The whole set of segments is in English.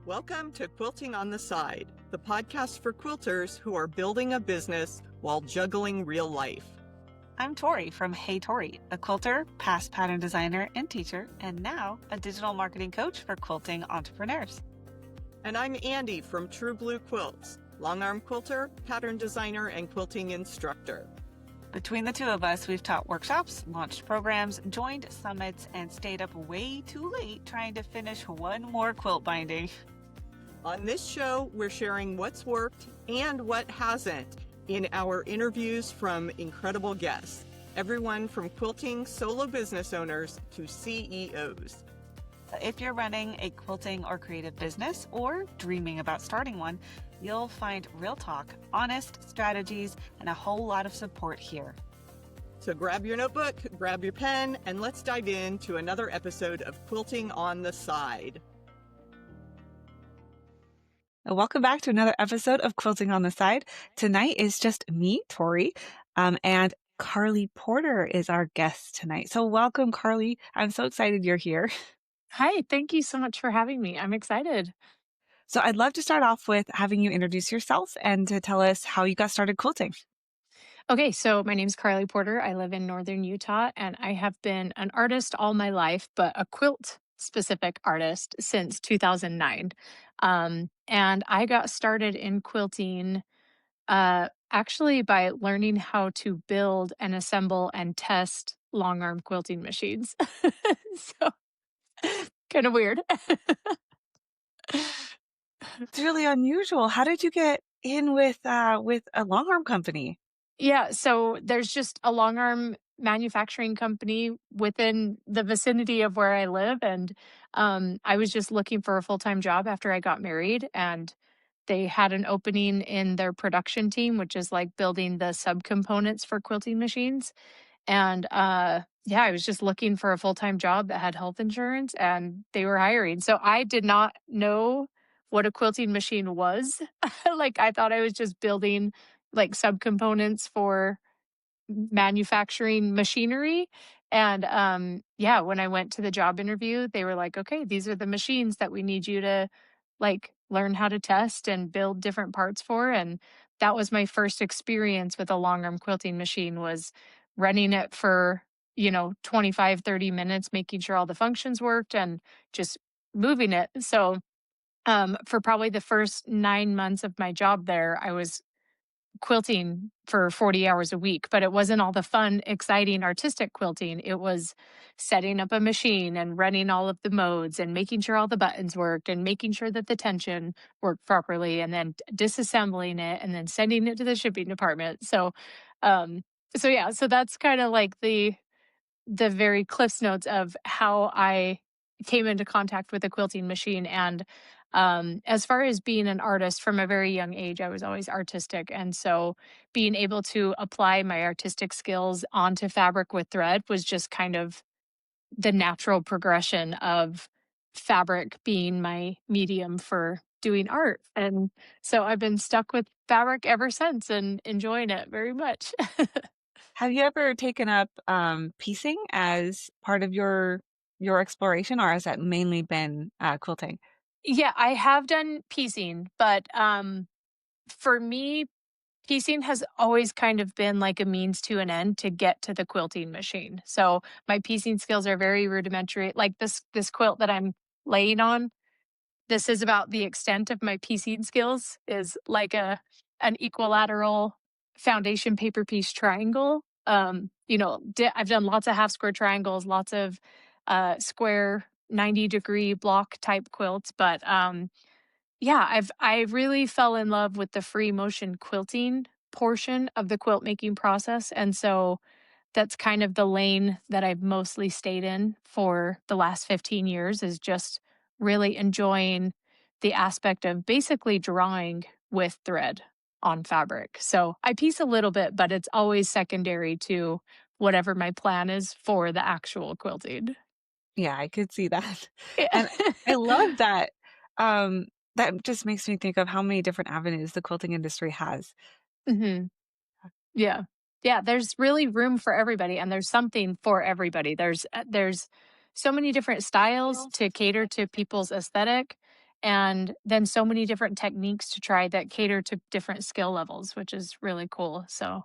Welcome to Quilting on the Side, the podcast for quilters who are building a business while juggling real life. I'm Tori from Hey Tori, a quilter, past pattern designer and teacher, and now a digital marketing coach for quilting entrepreneurs. And I'm Andy from True Blue Quilts, long arm quilter, pattern designer, and quilting instructor. Between the two of us, we've taught workshops, launched programs, joined summits, and stayed up way too late trying to finish one more quilt binding. On this show, we're sharing what's worked and what hasn't in our interviews from incredible guests, everyone from quilting solo business owners to CEOs. So if you're running a quilting or creative business or dreaming about starting one, you'll find real talk, honest strategies, and a whole lot of support here. So grab your notebook, grab your pen, and let's dive into another episode of Quilting on the Side. Welcome back to another episode of Quilting on the Side. Tonight is just me, Tori, and Karlee Porter is our guest tonight. So welcome, Karlee. I'm so excited you're here. Hi, thank you so much for having me. I'm excited. So I'd love to start off with having you introduce yourself and to tell us how you got started quilting. Okay, so my name's Karlee Porter. I live in northern Utah, and I have been an artist all my life, but a quilt-specific artist since 2009. And I got started in quilting actually by learning how to build and assemble and test long arm quilting machines. So kind of weird. It's really unusual. How did you get in with a long arm company? Yeah, so there's just a long arm manufacturing company within the vicinity of where I live. And I was just looking for a full-time job after I got married. And they had an opening in their production team, which is like building the subcomponents for quilting machines. And yeah, I was just looking for a full-time job that had health insurance, and they were hiring. So I did not know what a quilting machine was. Like, I thought I was just building like subcomponents for manufacturing machinery. And yeah, when I went to the job interview, they were like, okay, these are the machines that we need you to like learn how to test and build different parts for. And that was my first experience with a long arm quilting machine, was running it for 25, 30 minutes, making sure all the functions worked and just moving it. So for probably the first 9 months of my job there, I was quilting for 40 hours a week, but it wasn't all the fun, exciting, artistic quilting. It was setting up a machine and running all of the modes and making sure all the buttons worked and making sure that the tension worked properly, and then disassembling it and then sending it to the shipping department. So yeah, so that's kind of like the very Cliff's Notes of how I came into contact with a quilting machine. And as far as being an artist, from a very young age, I was always artistic. And so being able to apply my artistic skills onto fabric with thread was just kind of the natural progression of fabric being my medium for doing art. And so I've been stuck with fabric ever since and enjoying it very much. Have you ever taken up piecing as part of your exploration, or has that mainly been quilting? Yeah, I have done piecing, but for me, piecing has always kind of been like a means to an end to get to the quilting machine. So my piecing skills are very rudimentary. Like this quilt that I'm laying on, this is about the extent of my piecing skills, is like an equilateral foundation paper piece triangle. I've done lots of half square triangles, lots of square 90-degree block type quilts, but yeah, I really fell in love with the free motion quilting portion of the quilt making process. And so that's kind of the lane that I've mostly stayed in for the last 15 years, is just really enjoying the aspect of basically drawing with thread on fabric. So I piece a little bit, but it's always secondary to whatever my plan is for the actual quilting. Yeah, I could see that. Yeah. And I love that. That just makes me think of how many different avenues the quilting industry has. Mhm. Yeah. Yeah, there's really room for everybody, and there's something for everybody. There's so many different styles to cater to people's aesthetic, and then so many different techniques to try that cater to different skill levels, which is really cool. So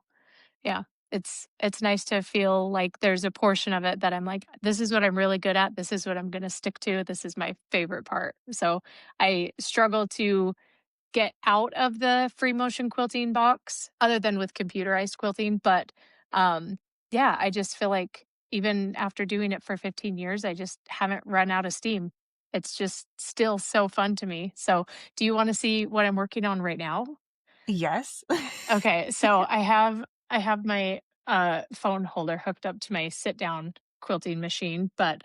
yeah, it's nice to feel like there's a portion of it that I'm like, this is what I'm really good at. This is what I'm going to stick to. This is my favorite part. So I struggle to get out of the free motion quilting box other than with computerized quilting. But um, yeah, I just feel like even after doing it for 15 years, I just haven't run out of steam. It's just still so fun to me. So, do you want to see what I'm working on right now? Yes. Okay, so I have my phone holder hooked up to my sit down quilting machine, but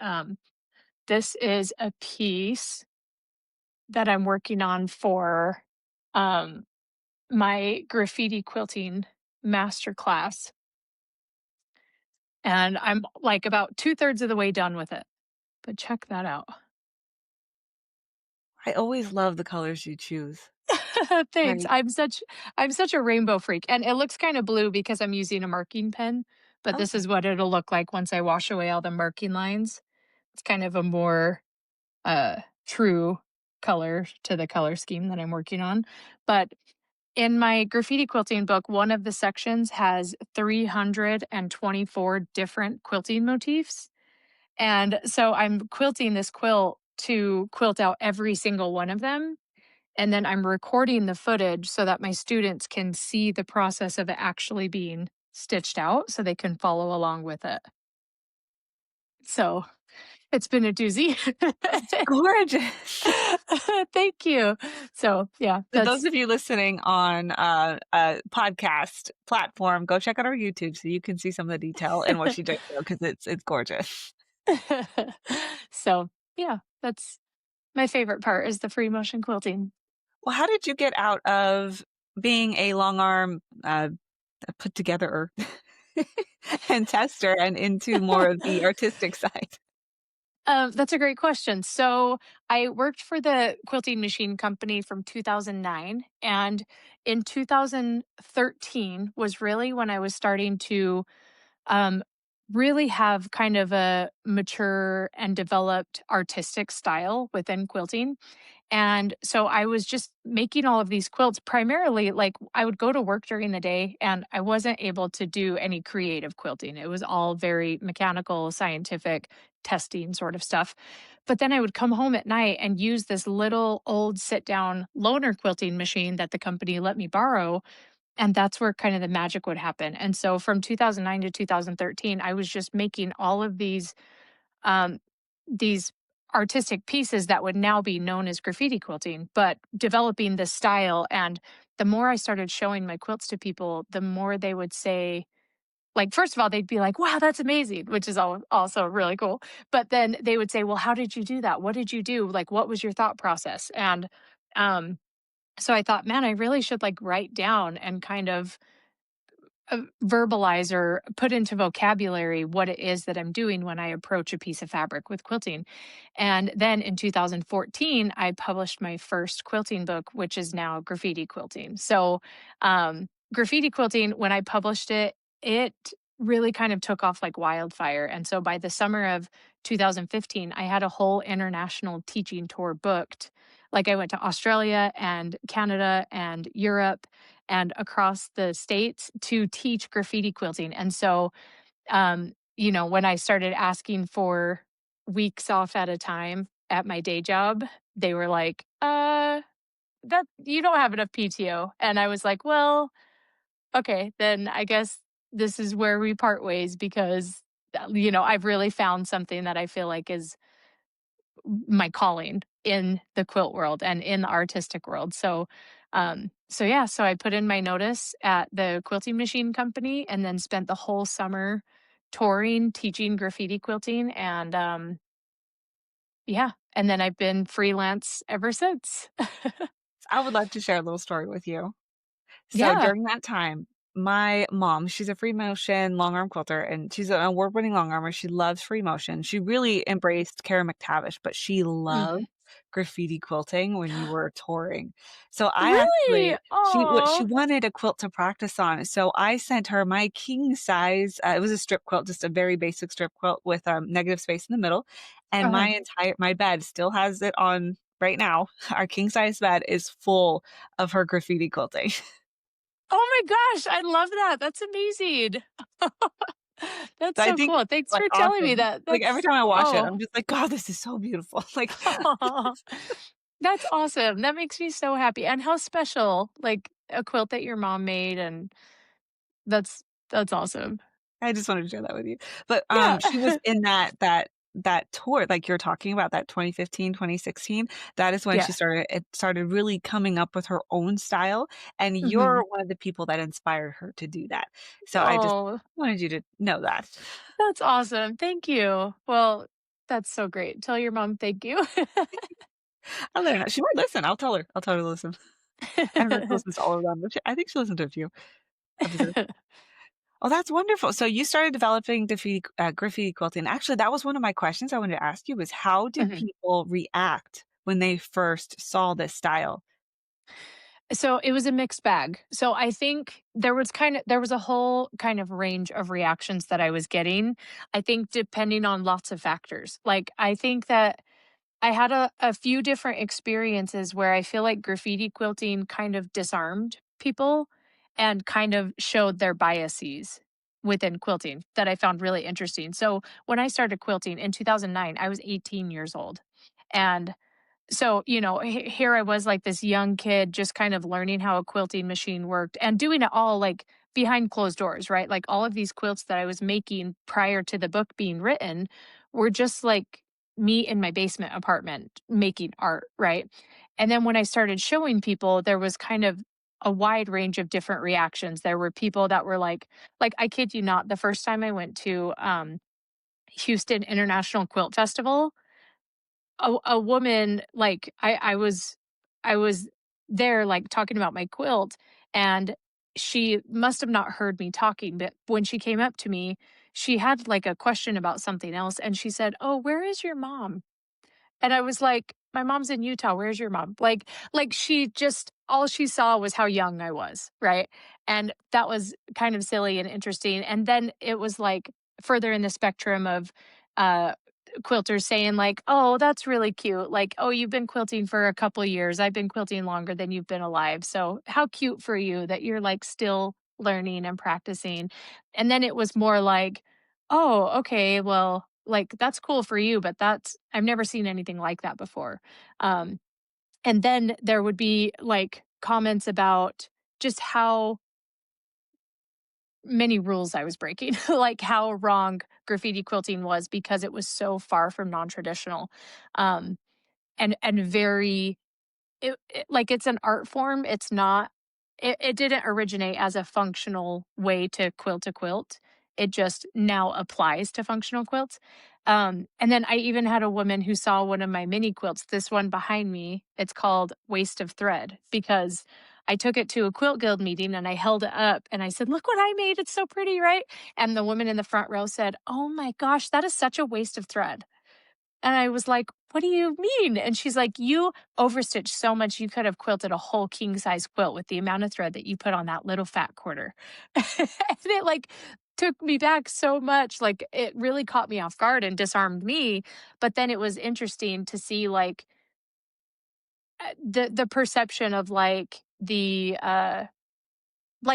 this is a piece that I'm working on for um my graffiti quilting masterclass, and I'm like about 2/3 of the way done with it. But check that out. I always love the colors you choose. Thanks. Very I'm such a rainbow freak, and it looks kind of blue because I'm using a marking pen, but this okay. is what it'll look like once I wash away all the marking lines. It's kind of a more uh true color to the color scheme that I'm working on. But in my graffiti quilting book, one of the sections has 324 different quilting motifs. And so I'm quilting this quilt to quilt out every single one of them. And then I'm recording the footage so that my students can see the process of it actually being stitched out so they can follow along with it. So it's been a doozy. It's gorgeous. Thank you. So yeah, For those that's of you listening on a podcast platform, go check out our YouTube so you can see some of the detail in what she did because it's gorgeous. so yeah, that's my favorite part is the free motion quilting. Well, how did you get out of being a long arm put together and tester and into more of the artistic side? That's a great question. So I worked for the quilting machine company from 2009, and in 2013 was really when I was starting to um, really have kind of a mature and developed artistic style within quilting. And so I was just making all of these quilts primarily like I would go to work during the day and I wasn't able to do any creative quilting. It was all very mechanical, scientific, testing sort of stuff. But then I would come home at night and use this little old sit down loaner quilting machine that the company let me borrow. And that's where kind of the magic would happen. And so from 2009 to 2013, I was just making all of um, these artistic pieces that would now be known as graffiti quilting, but developing the style. And the more I started showing my quilts to people, the more they would say, like, first of all, they'd be like, wow, that's amazing, which is also really cool. But then they would say, well, how did you do that? What did you do? Like, what was your thought process? And um, so I thought, man, I really should like write down and kind of verbalize or put into vocabulary what it is that I'm doing when I approach a piece of fabric with quilting. And then in 2014, I published my first quilting book, which is now Graffiti Quilting. So, Graffiti Quilting, when I published it, it really kind of took off like wildfire. And so by the summer of 2015, I had a whole international teaching tour booked. Like I went to Australia and Canada and Europe and across the states to teach graffiti quilting. And so, when I started asking for weeks off at a time at my day job, they were like, that you don't have enough PTO. And I was like, well, okay, then I guess this is where we part ways because, I've really found something that I feel like is my calling in the quilt world and in the artistic world. So yeah, so I put in my notice at the quilting machine company and then spent the whole summer touring, teaching graffiti quilting and yeah, and then I've been freelance ever since. I would love to share a little story with you. So Yeah. during that time, my mom, she's a free motion long arm quilter and she's an award-winning long armer. She loves free motion. She really embraced Kara McTavish, but she loved Mhm. graffiti quilting when you were touring. So I Really? actually she Oh. wanted a quilt to practice on. So I sent her my king size. It was a strip quilt, just a very basic strip quilt with negative space in the middle. And Uh-huh. my bed still has it on right now, our king size bed is full of her graffiti quilting. Oh my gosh, I love that. That's amazing. That's So I so think cool. it's, Thanks like, for telling me awesome. that. Like, every That's time I watch it, oh. I'm just like, "God, this is so beautiful." Like, That's awesome. That makes me so happy. And how special, like a quilt that your mom made, and that's that's awesome. I just wanted to share that with you. But, she was Yeah. in that tour, like you're talking about, that 2015, 2016. That is when Yeah. it started really coming up with her own style, and you're Mhm. one of the people that inspired her to do that. So I just Oh, wanted you to know that. that's awesome. Thank you. Well, that's so great. Tell your mom thank you. I'll let her know. She might listen. I'll tell her to listen. I don't know if she listens to all of them, but I think she listened to a few episodes. Oh, that's wonderful. So you started developing graffiti quilting. Actually, that was one of my questions I wanted to ask you was how did Mhm. people react when they first saw this style? So it was a mixed bag. So I think there was a whole kind of range of reactions that I was getting. I think depending on lots of factors. Like I think that I had a few different experiences where I feel like graffiti quilting kind of disarmed people and kind of showed their biases within quilting that I found really interesting. So when I started quilting in 2009, I was 18 years old. And so, here I was like this young kid just kind of learning how a quilting machine worked and doing it all like behind closed doors, right? Like all of these quilts that I was making prior to the book being written were just like me in my basement apartment making art, right? And then when I started showing people, there was kind of a wide range of different reactions. There were people that were like I kid you not, the first time I went to Houston International Quilt Festival, a woman like I was there like talking about my quilt, and she must have not heard me talking, but when she came up to me, she had like a question about something else, and she said, "Oh, where is your mom?" And I was like, "My mom's in Utah. Where's your mom?" Like she just all she saw was how young I was, right? And that was kind of silly and interesting. And then it was like further in the spectrum of uh quilters saying like, "Oh, that's really cute. Like, oh, you've been quilting for a couple years. I've been quilting longer than you've been alive. So, how cute for you that you're like still learning and practicing." And then it was more like, "Oh, okay, well, like, that's cool for you, but that's I've never seen anything like that before." Um, and then there would be, like, comments about just how many rules I was breaking, like, how wrong graffiti quilting was because it was so far from non-traditional, um, and very like, it's an art form, it's not it didn't originate as a functional way to quilt a quilt, it just now applies to functional quilts, and then I even had a woman who saw one of my mini quilts, this one behind me, it's called Waste of Thread, because I took it to a quilt guild meeting and I held it up and I said, "Look what I made, it's so pretty, right?" And the woman in the front row said, "Oh my gosh, that is such a waste of thread." And I was like, "What do you mean?" And she's like, "You overstitched so much, you could have quilted a whole king size quilt with the amount of thread that you put on that little fat quarter." And it like took me back so much. Like it really caught me off guard and disarmed me. But then it was interesting to see like the perception of like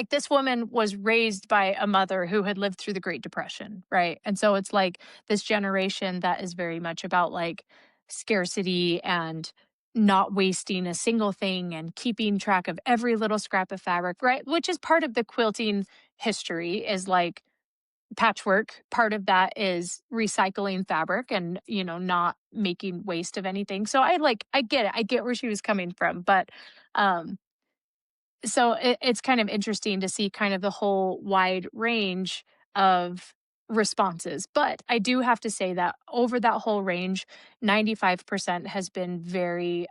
this woman was raised by a mother who had lived through the Great Depression, right? And so it's like this generation that is very much about like scarcity and not wasting a single thing and keeping track of every little scrap of fabric, right? Which is part of the quilting history is like patchwork. Part of that is recycling fabric and, not making waste of anything. So I get it. I get where she was coming from, but um so it's kind of interesting to see kind of the whole wide range of responses. But I do have to say that over that whole range, 95% has been very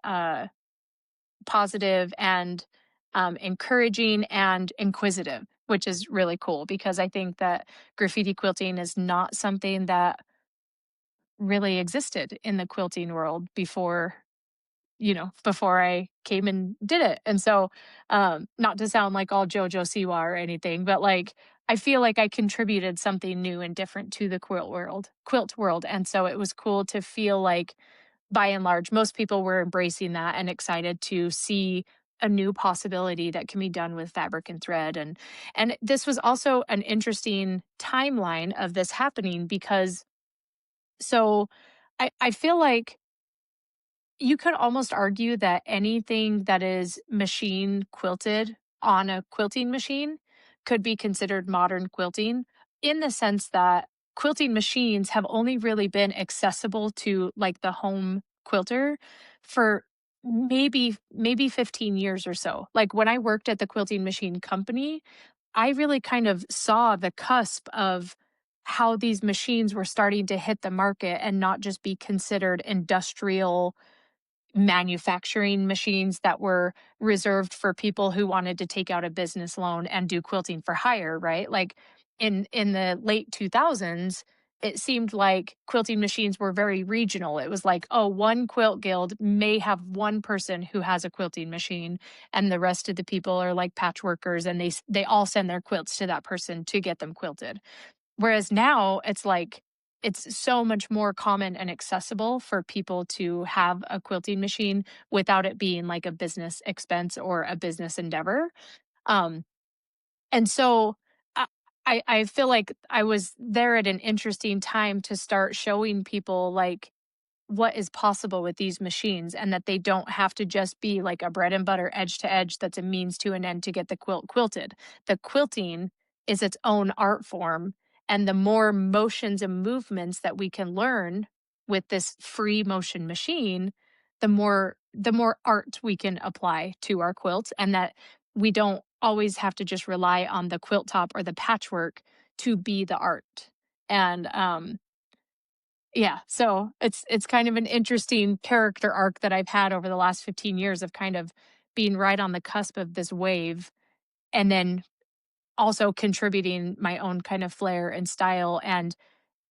positive and encouraging and inquisitive, which is really cool because I think that graffiti quilting is not something that really existed in the quilting world before I came and did it. And so, not to sound like all JoJo Siwa or anything, but like I feel like I contributed something new and different to the quilt world. And so it was cool to feel like by and large, most people were embracing that and excited to see a new possibility that can be done with fabric and thread. And this was also an interesting timeline of this happening because so I feel like you could almost argue that anything that is machine quilted on a quilting machine could be considered modern quilting in the sense that quilting machines have only really been accessible to like the home quilter for maybe 15 years or so. Like when I worked at the quilting machine company, I really kind of saw the cusp of how these machines were starting to hit the market and not just be considered industrial manufacturing machines that were reserved for people who wanted to take out a business loan and do quilting for hire, right? Like in the late 2000s, it seemed like quilting machines were very regional. It was like, oh, one quilt guild may have one person who has a quilting machine and the rest of the people are like patchworkers and they all send their quilts to that person to get them quilted. Whereas now it's like it's so much more common and accessible for people to have a quilting machine without it being like a business expense or a business endeavor. Um, and so I, I feel like I was there at an interesting time to start showing people like what is possible with these machines and that they don't have to just be like a bread and butter edge to edge that's a means to an end to get the quilt quilted. The quilting is its own art form. And the more motions and movements that we can learn with this free motion machine, the more art we can apply to our quilts and that we don't always have to just rely on the quilt top or the patchwork to be the art. And yeah, so it's kind of an interesting character arc that I've had over the last 15 years of kind of being right on the cusp of this wave and then also contributing my own kind of flair and style and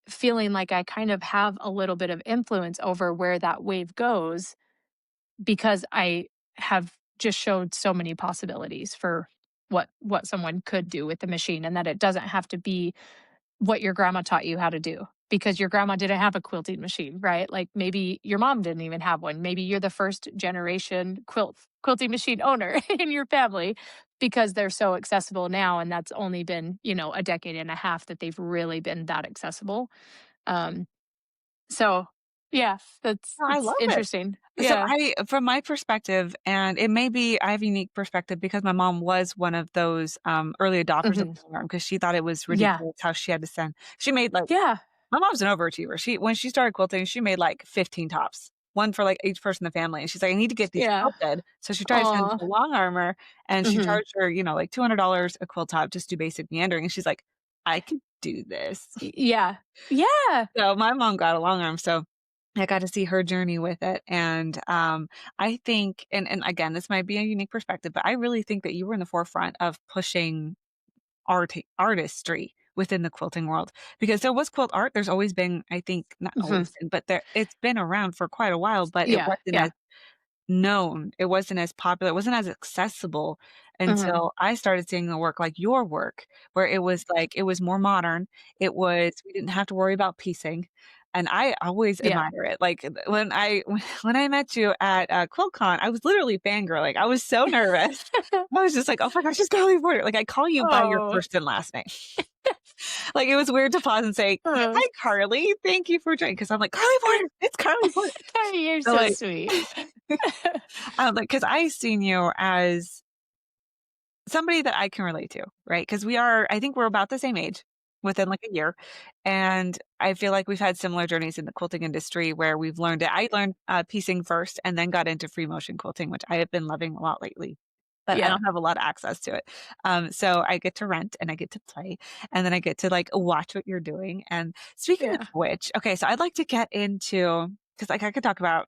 feeling like I kind of have a little bit of influence over where that wave goes because I have just showed so many possibilities for what someone could do with the machine and that it doesn't have to be what your grandma taught you how to do because your grandma didn't have a quilting machine, right? Like maybe your mom didn't even have one. Maybe you're the first generation quilting machine owner in your family because they're so accessible now and that's only been, a decade and a half that they've really been that accessible. Um so yeah, that's I it's love it. interesting. So Yeah. from my perspective, and it may be I have a unique perspective because my mom was one of those early adopters of Mhm. the because she thought it was Yeah. ridiculous how she had to send. She made like Yeah. my mom's an overachiever. She when she started quilting, she made like 15 tops, one for like each person in the family. And she's like, I need to get these Yeah. quilted. So she tried to send Aw. to Long Armor, and she Mhm. charged her, like $200 a quilt top just to do basic meandering. And she's like, I could do this. Yeah. Yeah. So my mom got a long arm, so I got to see her journey with it, and, I think and again, this might be a unique perspective, but I really think that you were in the forefront of pushing artistry within the quilting world, because there was quilt art, there's always been, I think not Mhm. always been, but it's been around for quite a while, but it Yeah. wasn't Yeah. as known. It wasn't as popular, it wasn't as accessible Mhm. until I started seeing the work like your work, where it was like it was more modern. It was we didn't have to worry about piecing, and I always Yeah. admire it. Like, when I when I met you at, QuiltCon, I was literally fangirling. I was so nervous. I was just like, "Oh my gosh, it's Karlee Porter." Like, I call you by your Oh. first and last name. Like, it was weird to pause and say, Oh, "Hi, Karlee. Thank you for joining," because 'cause I'm like, "Karlee Porter. It's Karlee Porter." you're So, so like sweet. Like, because I seen you as somebody that I can relate to, right? Because I think we're about the same age within like a year. And I feel like we've had similar journeys in the quilting industry where we've learned it. I learned piecing first and then got into free motion quilting, which I have been loving a lot lately. But I Yeah. don't have a lot of access to it. So I get to rent and I get to play and then I get to like watch what you're doing. And speaking of Yeah. which, okay, so I'd like to get into, because like I could talk about,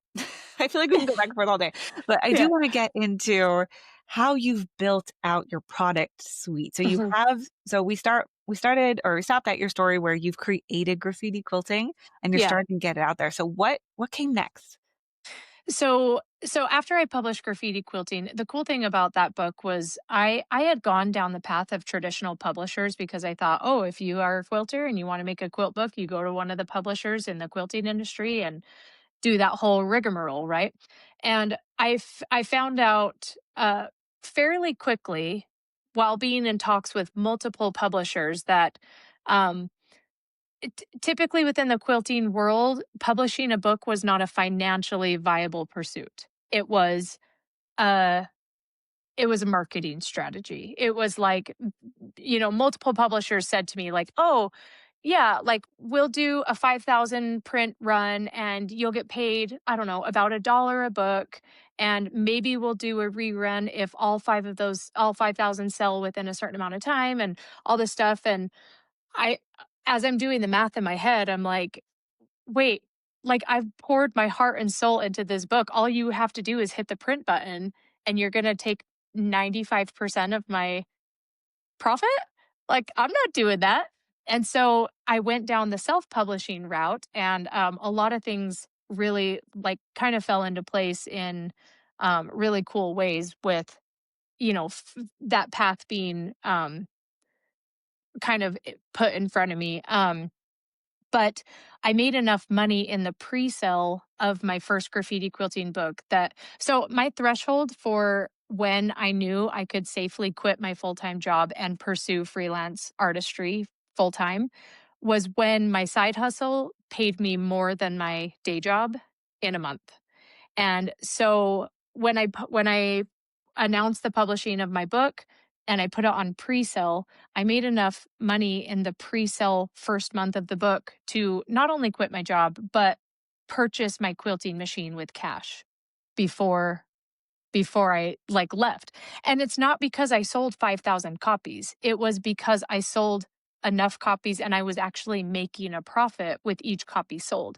I feel like we can go back and forth all day, but I do Yeah. want to get into how you've built out your product suite. So you Mhm. have so we started or we stopped at your story where you've created graffiti quilting and you're Yeah. starting to get it out there. So what came next? So after I published Graffiti Quilting, the cool thing about that book was I had gone down the path of traditional publishers because I thought, oh, if you are a quilter and you want to make a quilt book, you go to one of the publishers in the quilting industry and do that whole rigmarole, right? And I found out fairly quickly while being in talks with multiple publishers that um, typically within the quilting world, publishing a book was not a financially viable pursuit. Uh, it was a marketing strategy. It was like, multiple publishers said to me, like, oh, yeah, like we'll do a 5,000 print run and you'll get paid, I don't know, about $1 a book. And maybe we'll do a rerun if all 5,000 sell within a certain amount of time and all this stuff. And I, as I'm doing the math in my head, I'm like, wait, like I've poured my heart and soul into this book. All you have to do is hit the print button and you're going to take 95% of my profit? Like, I'm not doing that. And so I went down the self-publishing route, and a lot of things really like kind of fell into place in really cool ways with, that path being kind of put in front of me. But I made enough money in the pre-sale of my first graffiti quilting book that so my threshold for when I knew I could safely quit my full-time job and pursue freelance artistry full-time was when my side hustle paid me more than my day job in a month. And so when I announced the publishing of my book and I put it on pre-sale, I made enough money in the pre-sale first month of the book to not only quit my job, but purchase my quilting machine with cash before before I like left. And it's not because I sold 5,000 copies. It was because I sold enough copies and I was actually making a profit with each copy sold.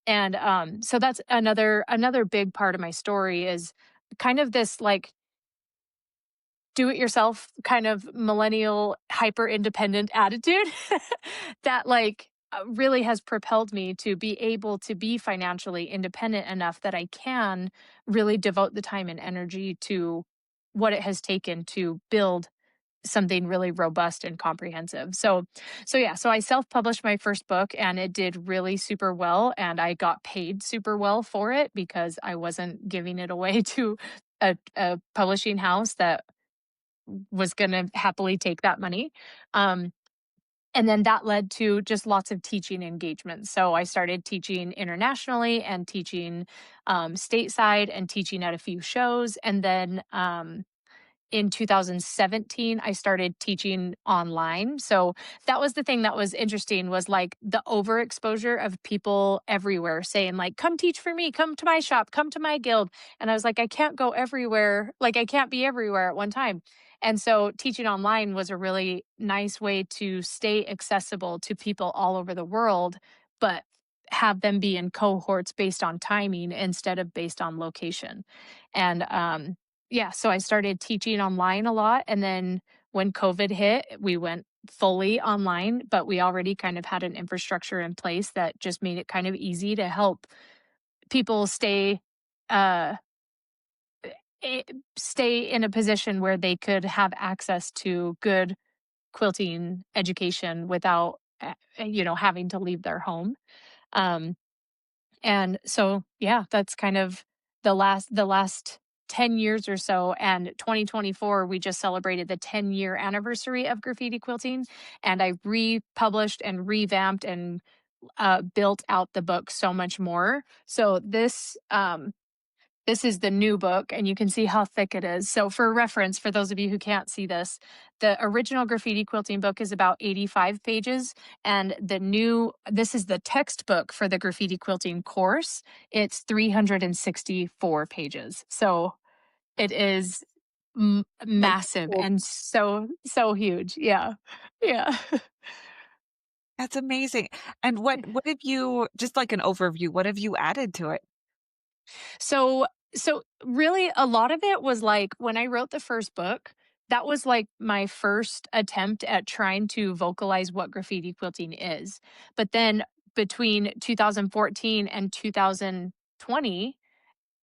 And so that's another big part of my story is kind of this like do it yourself kind of millennial hyper independent attitude that like really has propelled me to be able to be financially independent enough that I can really devote the time and energy to what it has taken to build something really robust and comprehensive. So I self-published my first book and it did really super well and I got paid super well for it because I wasn't giving it away to a publishing house that was going to happily take that money. Um, and then that led to just lots of teaching engagements. So I started teaching internationally and teaching stateside and teaching at a few shows. And then in 2017 I started teaching online. So that was the thing that was interesting was like the overexposure of people everywhere saying like come teach for me, come to my shop, come to my guild. And I was like I can't go everywhere, like I can't be everywhere at one time. And so teaching online was a really nice way to stay accessible to people all over the world, but have them be in cohorts based on timing instead of based on location. And yeah, so I started teaching online a lot. And then when COVID hit, we went fully online, but we already kind of had an infrastructure in place that just made it kind of easy to help people uh, eh, stay in a position where they could have access to good quilting education without, having to leave their home. Um, And so, yeah, that's kind of the last 10 years or so. And 2024, we just celebrated the 10-year anniversary of graffiti quilting. And I republished and revamped and built out the book so much more. So this is the new book, and you can see how thick it is. So for reference, for those of you who can't see this, the original graffiti quilting book is about 85 pages, and this is the textbook for the graffiti quilting course. It's 364 pages. So it is That's massive cool. and so huge. Yeah. Yeah. That's amazing. And what have you just like an overview, what have you added to it? So so really a lot of it was like when I wrote the first book, that was like my first attempt at trying to vocalize what graffiti quilting is. But then between 2014 and 2020,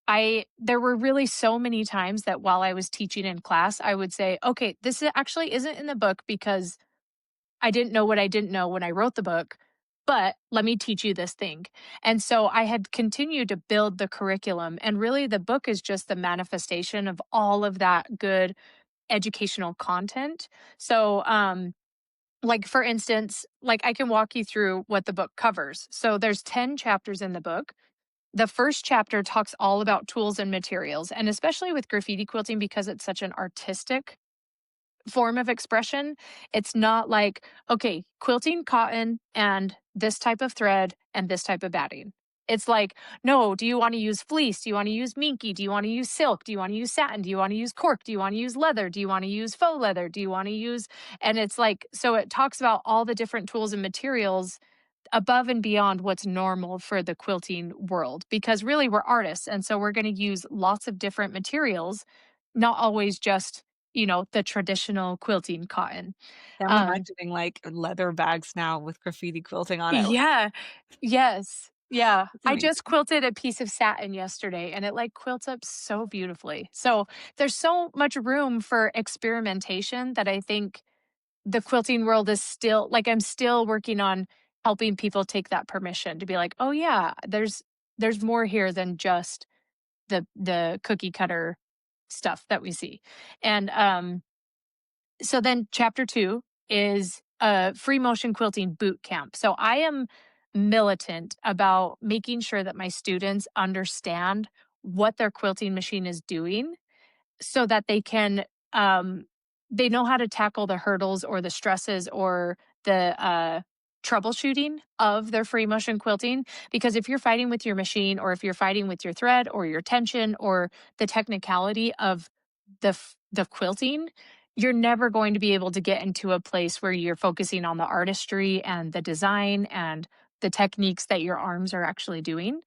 I there were really so many times that while I was teaching in class, I would say, "Okay, actually isn't in the book because I didn't know what I didn't know when I wrote the book, but let me teach you this thing. And so I had continued to build the curriculum. And really, the book is just the manifestation of all of that good educational content. So, like for instance, like I can walk you through what the book covers. So there's 10 chapters in the book. The first chapter talks all about tools and materials, and especially with graffiti quilting because it's such an artistic form of expression. It's not like, okay, quilting cotton and this type of thread and this type of batting. It's like, no, do you want to use fleece? Do you want to use minky? Do you want to use silk? Do you want to use satin? Do you want to use cork? Do you want to use leather? Do you want to use faux leather? Do you want to use, and it's like, so it talks about all the different tools and materials above and beyond what's normal for the quilting world because really we're artists and so we're going to use lots of different materials, not always just, the traditional quilting cotton. I'm um imagining, like, leather bags now with graffiti quilting on it. yeah, yes, yeah, It's I just amazing. quilted a piece of satin yesterday and it like quilts up so beautifully. So there's so much room for experimentation that I think the quilting world is still like I'm still working on helping people take that permission to be like, "Oh yeah, there's more here than just the cookie cutter stuff that we see." And so then chapter 2 is a free motion quilting boot camp. So I am militant about making sure that my students understand what their quilting machine is doing so that um they know how to tackle the hurdles or the stresses or the troubleshooting of their free motion quilting, because if you're fighting with your machine or if you're fighting with your thread or your tension or the technicality of the quilting, you're never going to be able to get into a place where you're focusing on the artistry and the design and the techniques that your arms are actually doing.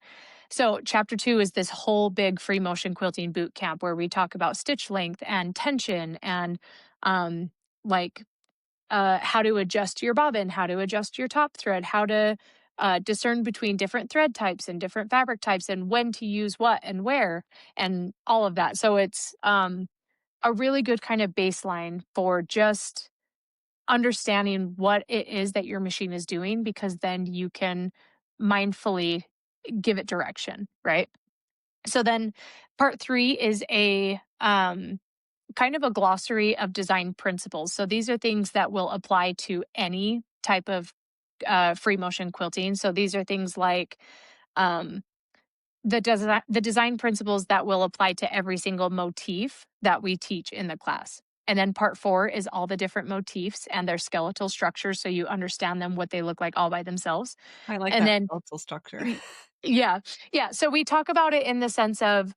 So, chapter 2 is this whole big free motion quilting boot camp where we talk about stitch length and tension and um, like how to adjust your bobbin, how to adjust your top thread, how to discern between different thread types and different fabric types and when to use what and where and all of that. So, it's a really good kind of baseline for just understanding what it is that your machine is doing because then you can mindfully give it direction, right? So then part 3 is a kind of a glossary of design principles. So these are things that will apply to any type of free motion quilting. So these are things like um, the design principles that will apply to every single motif that we teach in the class. And then part 4 is all the different motifs and their skeletal structures so you understand them, what they look like all by themselves. I like And that then skeletal structure. yeah. Yeah, so we talk about it in the sense of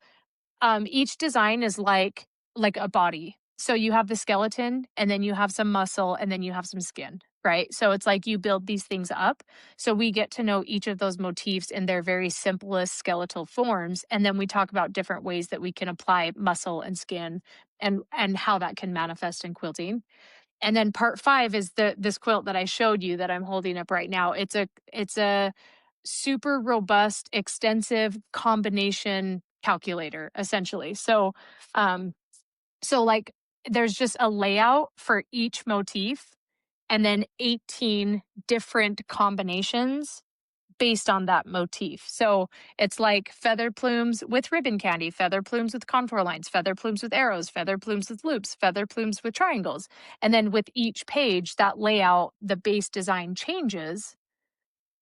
each design is like a body. So you have the skeleton, and then you have some muscle, and then you have some skin, right? So it's like you build these things up. So we get to know each of those motifs in their very simplest skeletal forms, and then we talk about different ways that we can apply muscle and skin and how that can manifest in quilting. And then part 5 is this quilt that I showed you that I'm holding up right now. It's a super robust, extensive combination calculator, essentially. Um, so like there's just a layout for each motif and then 18 different combinations based on that motif. So it's like feather plumes with ribbon candy, feather plumes with contour lines, feather plumes with arrows, feather plumes with loops, feather plumes with triangles. And then with each page, that layout, the base design changes,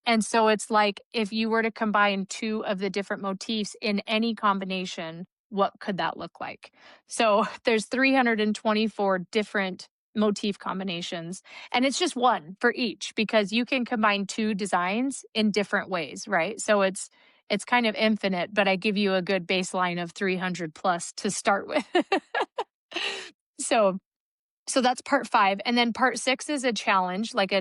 and so it's like if you were to combine 2 of the different motifs in any combination, what could that look like? So there's 324 different motif combinations, and it's just one for each because you can combine 2 designs in different ways, right? So it's kind of infinite, but I give you a good baseline of 300 plus to start with. So so that's part 5, and then part 6 is a challenge, like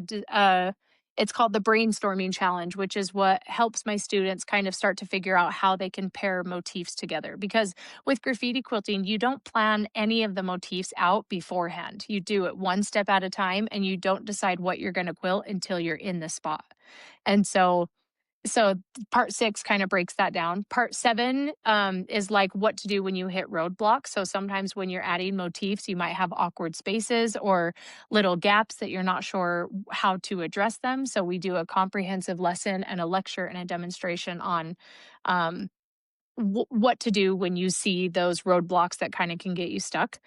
it's called the brainstorming challenge, which is what helps my students kind of start to figure out how they can pair motifs together. Because with graffiti quilting, you don't plan any of the motifs out beforehand. You do it one step at a time, and you don't decide what you're going to quilt until you're in the spot. And so So part 6 kind of breaks that down. Part 7 is like what to do when you hit roadblocks. So sometimes when you're adding motifs, you might have awkward spaces or little gaps that you're not sure how to address them. So we do a comprehensive lesson and a lecture and a demonstration on um, what to do when you see those roadblocks that kind of can get you stuck.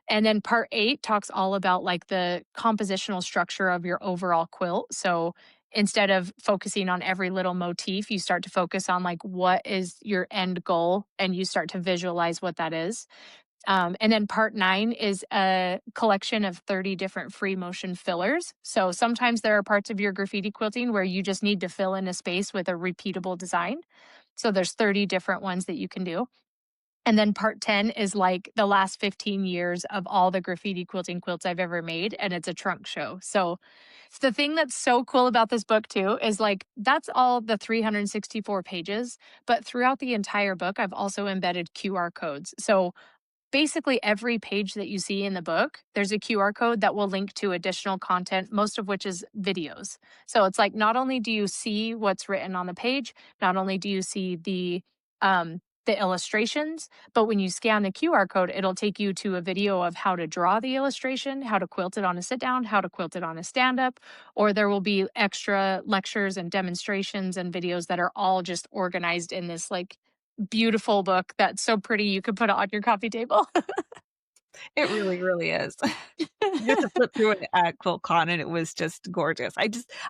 And then part 8 talks all about like the compositional structure of your overall quilt. So instead of focusing on every little motif, you start to focus on like what is your end goal and you start to visualize what that is. And then part 9 is a collection of 30 different free motion fillers. So sometimes there are parts of your graffiti quilting where you just need to fill in a space with a repeatable design. So there's 30 different ones that you can do. And then part 10 is like the last 15 years of all the graffiti quilting quilts I've ever made. And it's a trunk show. So the thing that's so cool about this book, too, is like that's all the 364 pages. But throughout the entire book, I've also embedded QR codes. So basically every page that you see in the book, there's a QR code that will link to additional content, most of which is videos. So it's like not only do you see what's written on the page, not only do you see the illustrations, but when you scan the QR code, it'll take you to a video of how to draw the illustration, how to quilt it on a sit down, how to quilt it on a stand up, or there will be extra lectures and demonstrations and videos that are all just organized in this like beautiful book that's so pretty you could put it on your coffee table. It really, really is. I got to flip through it at QuiltCon, and it was just gorgeous.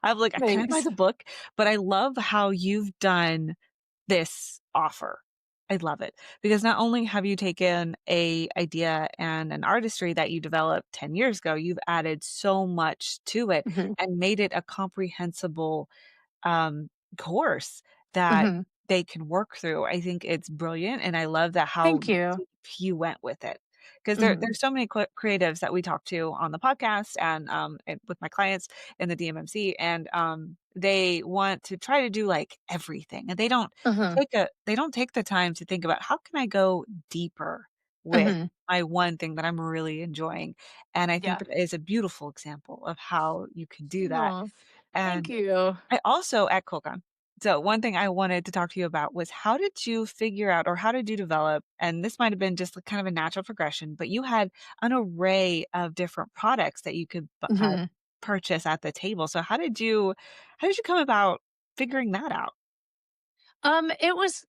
I'm like, "Can I buy Thanks. the book?" But I love how you've done this offer. I love it because not only have you taken a idea and an artistry that you developed 10 years ago, you've added so much to it Mhm, and made it a comprehensible um, course that mhm. they can work through. I think it's brilliant, and I love that how Thank you. deep you went with it. Because Mhm, there's so many creatives that we talk to on the podcast and with my clients in the DMMC, and they want to try to do like everything, and mhm, they don't take the time to think about how can I go deeper with mhm. my one thing that I'm really enjoying. And I think Yeah. that is a beautiful example of how you can do that. Oh, thank And you. I also at Quilcon. So one thing I wanted to talk to you about was how did you figure out or how did you develop, and this might have been just like kind of a natural progression, but you had an array of different products that you could Mhm. purchase at the table. So how did you come about figuring that out? It was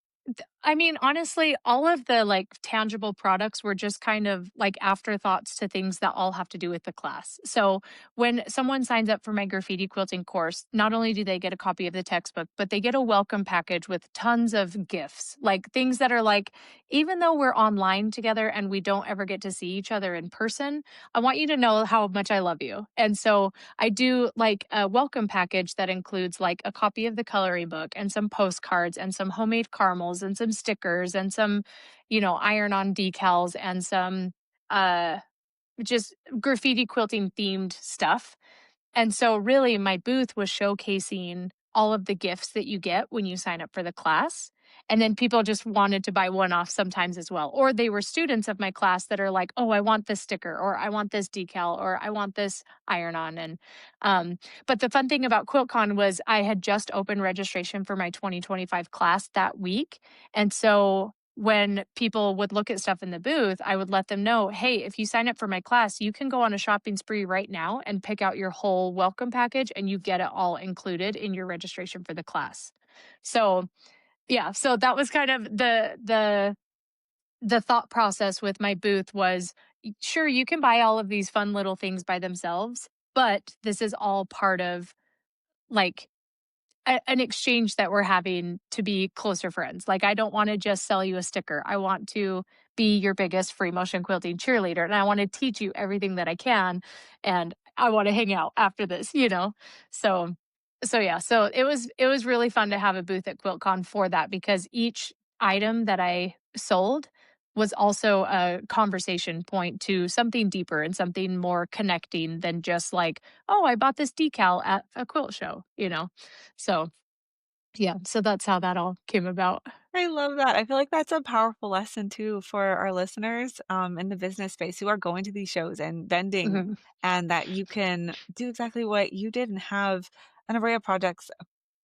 I mean, honestly, all of the, like, tangible products were just kind of, like, afterthoughts to things that all have to do with the class. So, when someone signs up for my graffiti quilting course, not only do they get a copy of the textbook, but they get a welcome package with tons of gifts, like, things that are like, even though we're online together and we don't ever get to see each other in person, I want you to know how much I love you. And so, I do like a welcome package that includes like a copy of the coloring book and some postcards and some homemade caramels and some stickers and some, iron on decals and some uh just graffiti quilting themed stuff. And so, really, my booth was showcasing all of the gifts that you get when you sign up for the class. And then people just wanted to buy one off sometimes as well. Or they were students of my class that are like, oh, I want this sticker, or I want this decal, or I want this iron on. Um, but the fun thing about QuiltCon was I had just opened registration for my 2025 class that week. And so when people would look at stuff in the booth, I would let them know, hey, if you sign up for my class, you can go on a shopping spree right now and pick out your whole welcome package and you get it all included in your registration for the class. So, yeah, so that was kind of the thought process with my booth was sure you can buy all of these fun little things by themselves, but this is all part of like an exchange that we're having to be closer friends. Like, I don't want to just sell you a sticker. I want to be your biggest free motion quilting cheerleader. And I want to teach you everything that I can. And I want to hang out after this. So, so yeah, so it was really fun to have a booth at QuiltCon for that because each item that I sold was also a conversation point to something deeper and something more connecting than just like, oh, I bought this decal at a quilt show. So, yeah, so that's how that all came about. I love that. I feel like that's a powerful lesson too for our listeners in the business space who are going to these shows and vending, Mhm, and that you can do exactly what you did and have an array of projects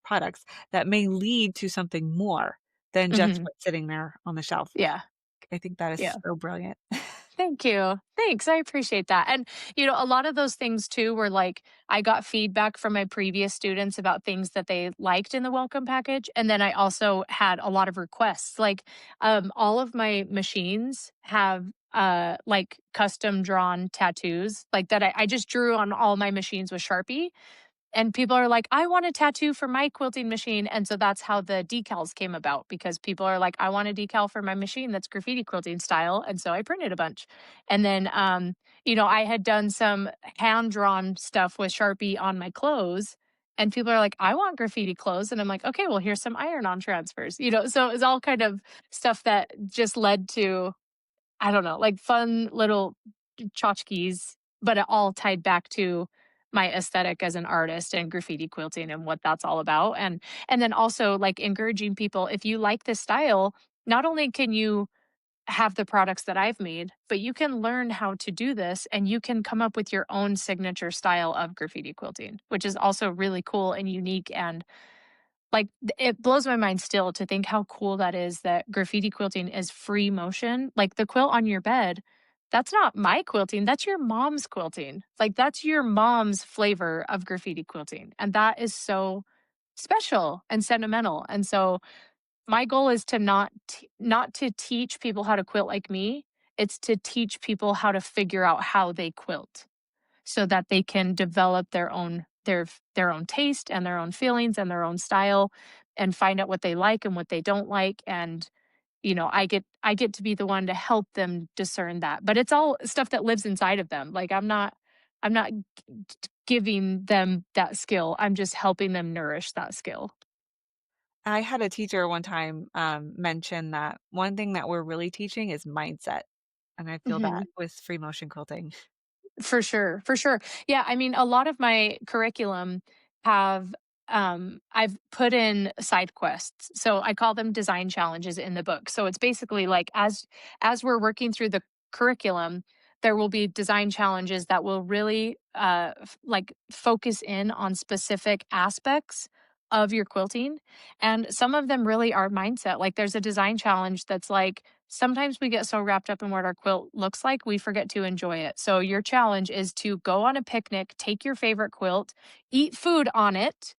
products that may lead to something more than just Mhm. what's sitting there on the shelf. Yeah. I think that is Yeah. so brilliant. Thank you. Thanks. I appreciate that. And, a lot of those things too were like, I got feedback from my previous students about things that they liked in the welcome package. And then I also had a lot of requests. Like, all of my machines have like custom drawn tattoos like that I just drew on all my machines with Sharpie, and people are like, I want a tattoo for my quilting machine. And so that's how the decals came about, because people are like, I want a decal for my machine that's graffiti quilting style. And so I printed a bunch. And then, I had done some hand drawn stuff with Sharpie on my clothes. And people are like, I want graffiti clothes. And I'm like, okay, well, here's some iron on transfers. So it's all kind of stuff that just led to, I don't know, like fun little tchotchkes, but it all tied back to my aesthetic as an artist and graffiti quilting and what that's all about. And then also like encouraging people, if you like this style, not only can you have the products that I've made, but you can learn how to do this and you can come up with your own signature style of graffiti quilting, which is also really cool and unique. And like, it blows my mind still to think how cool that is, that graffiti quilting is free motion. Like, the quilt on your bed, that's not my quilting, that's your mom's quilting. Like, that's your mom's flavor of graffiti quilting, and that is so special and sentimental. And so, my goal is to not to teach people how to quilt like me, it's to teach people how to figure out how they quilt, so that they can develop their own taste and their own feelings and their own style, and find out what they like and what they don't like. And I get to be the one to help them discern that, but it's all stuff that lives inside of them. Like, I'm not giving them that skill, I'm just helping them nourish that skill. I had a teacher one time mention that one thing that we're really teaching is mindset. And I feel that Mhm. with free motion quilting. For sure, for sure. Yeah, I mean, a lot of my curriculum have I've put in side quests. So I call them design challenges in the book. So it's basically like, as we're working through the curriculum, there will be design challenges that will really like focus in on specific aspects of your quilting. And some of them really are mindset. Like, there's a design challenge that's like, sometimes we get so wrapped up in what our quilt looks like, we forget to enjoy it. So your challenge is to go on a picnic, take your favorite quilt, eat food on it,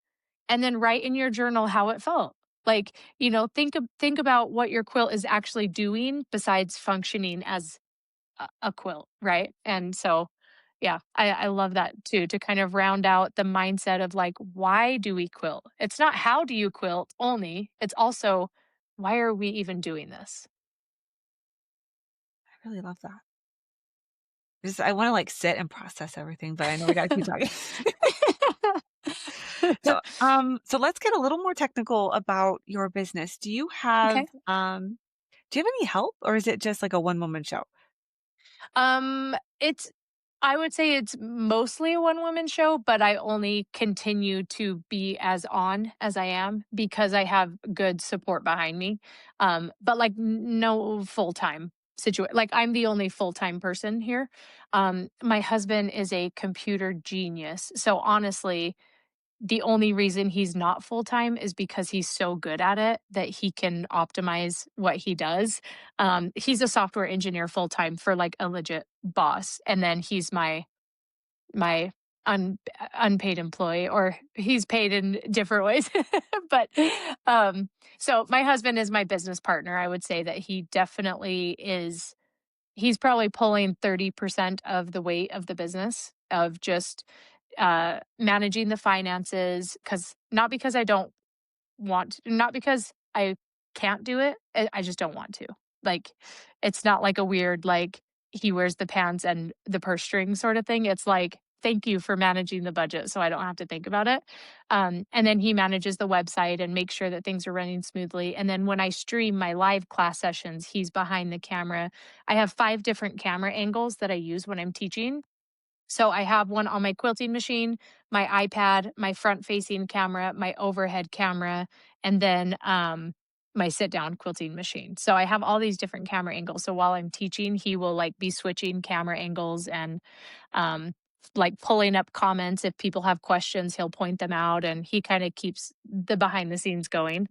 and then write in your journal how it felt. Like, think about what your quilt is actually doing besides functioning as a quilt, right? And so, yeah, I love that too, to kind of round out the mindset of like, why do we quilt? It's not how do you quilt only, it's also, why are we even doing this? I really love that. Just I want to like sit and process everything, but I know we gotta keep talking. So let's get a little more technical about your business. Okay. Do you have any help or is it just like a one woman show? It's I would say it's mostly a one woman show, but I only continue to be as on as I am because I have good support behind me. But like, no full time situation. Like, I'm the only full time person here. My husband is a computer genius. So honestly, the only reason he's not full time is because he's so good at it that he can optimize what he does. He's a software engineer full time for like a legit boss, and then he's my un, unpaid employee, or he's paid in different ways. But so my husband is my business partner. I would say that he definitely is. He's probably pulling 30% of the weight of the business, of just managing the finances, because not because I don't not because I can't do it. I just don't want to. Like, it's not like a weird, like, he wears the pants and the purse string sort of thing. It's like, thank you for managing the budget so I don't have to think about it. And then he manages the website and makes sure that things are running smoothly. And then when I stream my live class sessions, he's behind the camera. I have 5 different camera angles that I use when I'm teaching. So I have one on my quilting machine, my iPad, my front facing camera, my overhead camera, and then my sit down quilting machine. So I have all these different camera angles. So while I'm teaching, he will like be switching camera angles and um like pulling up comments. If people have questions, he'll point them out, and he kind of keeps the behind the scenes going.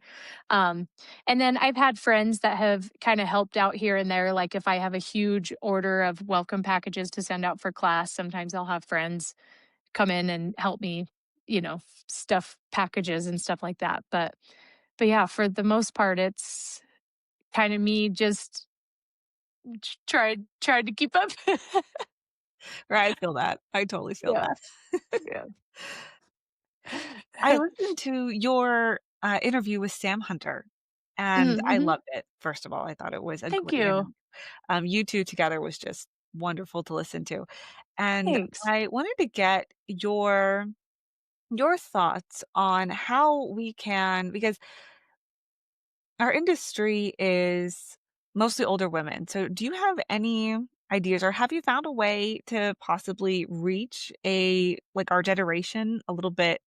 Um, and then I've had friends that have kind of helped out here and there. Like if I have a huge order of welcome packages to send out for class, sometimes I'll have friends come in and help me, stuff packages and stuff like that. But yeah, for the most part, it's kind of me just tried to keep up. Right, I feel that. I totally feel Yeah, that. yeah. I listened to your, interview with Sam Hunter, and I Mm-hmm. loved it, first of all. I thought it was a Thank great you. interview. You 2 together was just wonderful to listen to, and Thanks. I wanted to get your thoughts on how we can, because our industry is mostly older women. So do you have any ideas, or have you found a way to possibly reach our generation a little bit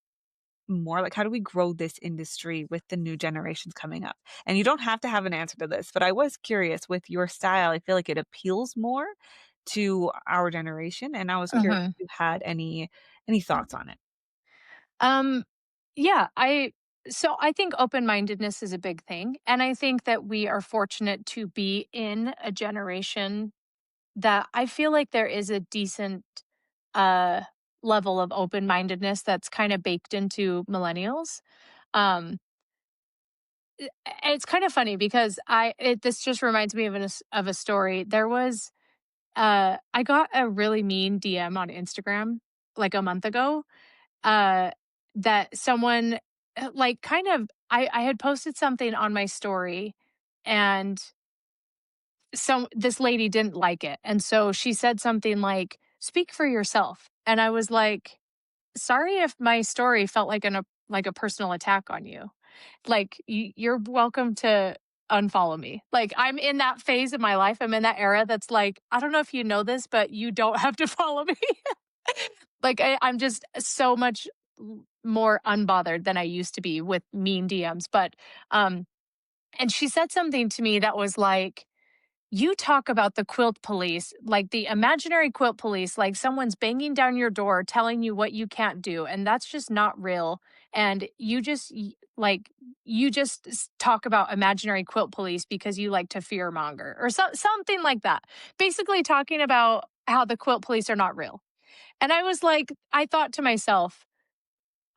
more? Like, how do we grow this industry with the new generations coming up? And you don't have to have an answer to this, but I was curious with your style. I feel like it appeals more to our generation, and I was curious Mhm. if you had any thoughts on it. Um, yeah, I think open-mindedness is a big thing, and I think that we are fortunate to be in a generation that I feel like there is a decent, uh, level of open-mindedness that's kinda baked into millennials. Um, and it's kind of funny because this just reminds me of of a story. I got a really mean DM on Instagram, like, a month ago, uh, that someone, like, kind of I had posted something on my story, and this lady didn't like it, and so she said something like, "Speak for yourself," and I was like, "Sorry if my story felt like like a personal attack on you. Like, you're welcome to unfollow me." Like, I'm in that phase of my life, I'm in that era that's like, "I don't know if you know this, but you don't have to follow me." Like, I'm just so much more unbothered than I used to be with mean DMs. Um, and she said something to me that was like, you talk about the quilt police, like the imaginary quilt police, like someone's banging down your door telling you what you can't do. And that's just not real. And you just talk about imaginary quilt police because you like to fear monger or something like that. Basically, talking about how the quilt police are not real. And I was like, I thought to myself,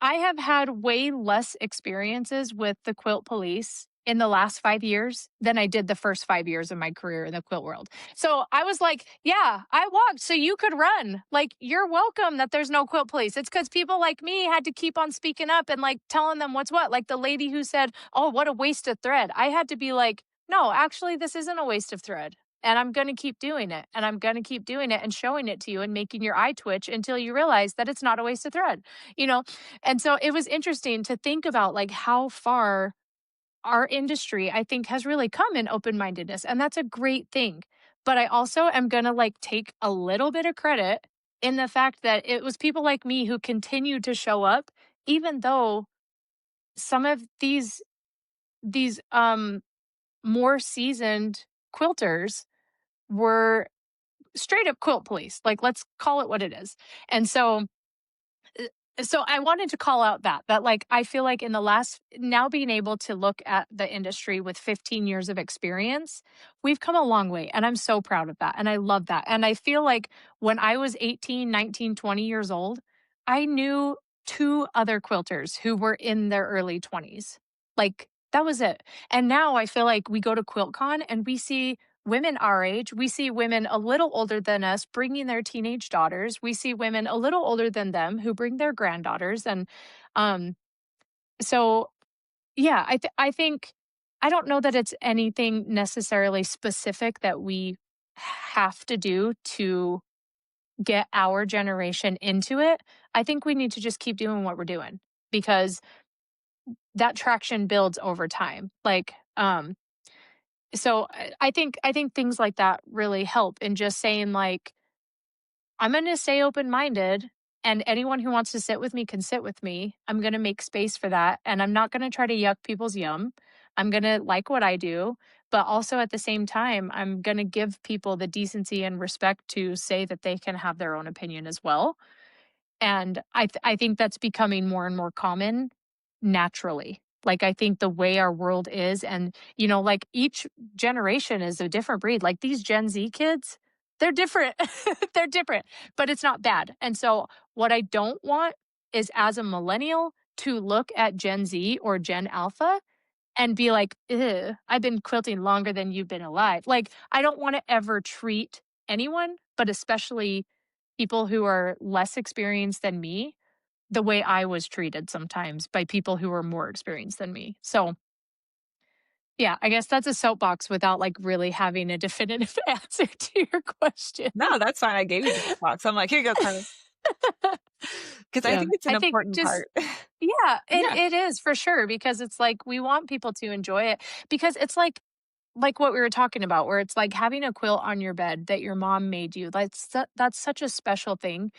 I have had way less experiences with the quilt police in the last 5 years than I did the first 5 years of my career in the quilt world. So I was like, yeah, I walked so you could run. Like, you're welcome that there's no quilt police. It's because people like me had to keep on speaking up and like telling them what's what. Like the lady who said, oh, what a waste of thread. I had to be like, no, actually, this isn't a waste of thread. And I'm going to keep doing it. And I'm going to keep doing it and showing it to you and making your eye twitch until you realize that it's not a waste of thread, you know? And so it was interesting to think about like how far our industry, I think, has really come in open-mindedness. And that's a great thing. But I also am going to like take a little bit of credit in the fact that it was people like me who continued to show up, even though some of these more seasoned quilters were straight up quilt police. Like, let's call it what it is. And uh, so I wanted to call out that like I feel like in the last now being able to look at the industry with 15 years of experience, we've come a long way and I'm so proud of that and I love that. And I feel like when I was 18, 19, 20 years old, I knew two other quilters who were in their early 20s. Like that was it. And now I feel like we go to QuiltCon and we see women our age. We see women a little older than us bringing their teenage daughters. We see women a little older than them who bring their granddaughters. And um, so, yeah, I think I don't know that it's anything necessarily specific that we have to do to get our generation into it. I think we need to just keep doing what we're doing because that traction builds over time. So I think things like that really help in just saying like, I'm going to stay open-minded and anyone who wants to sit with me can sit with me. I'm going to make space for that and I'm not going to try to yuck people's yum. I'm going to like what I do, but also at the same time, I'm going to give people the decency and respect to say that they can have their own opinion as well. And I think that's becoming more and more common naturally. Like, I think the way our world is, and, like, each generation is a different breed. Like, these Gen Z kids, they're different. They're different, but it's not bad. And so, what I don't want is, as a millennial, to look at Gen Z or Gen Alpha and be like, "Ugh, I've been quilting longer than you've been alive." Like, I don't want to ever treat anyone, but especially people who are less experienced than me, the way I was treated sometimes by people who were more experienced than me. So, yeah, I guess that's a soapbox without, like, really having a definitive answer to your question. No, that's fine. I gave you the box. I'm like, here you go, Karlee, because I Yeah, think it's an I think important just part. yeah, it Yeah. it is for sure, because it's like we want people to enjoy it, because it's like what we were talking about, where it's like having a quilt on your bed that your mom made you. That's such a special thing.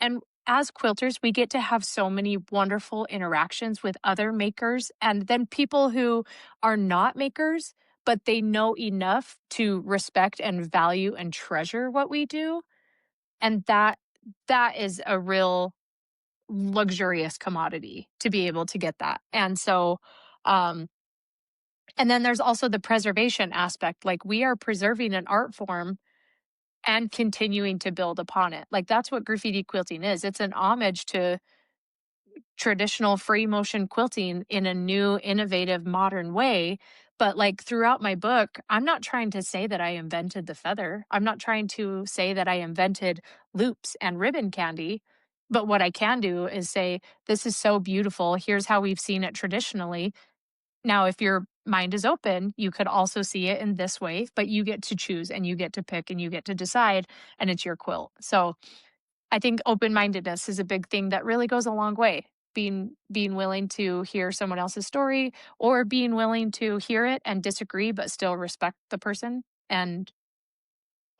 And as quilters, we get to have so many wonderful interactions with other makers, and then people who are not makers, but they know enough to respect and value and treasure what we do. And that is a real luxurious commodity to be able to get that. And so, um, and then there's also the preservation aspect. Like, we are preserving an art form and continuing to build upon it. Like, that's what graffiti quilting is. It's an homage to traditional free motion quilting in a new, innovative, modern way. But, like, throughout my book, I'm not trying to say that I invented the feather. I'm not trying to say that I invented loops and ribbon candy. But what I can do is say, this is so beautiful. Here's how we've seen it traditionally. Now, if your mind is open, you could also see it in this way, but you get to choose and you get to pick and you get to decide, and it's your quilt. So I think open-mindedness is a big thing that really goes a long way. Being willing to hear someone else's story, or being willing to hear it and disagree but still respect the person, and,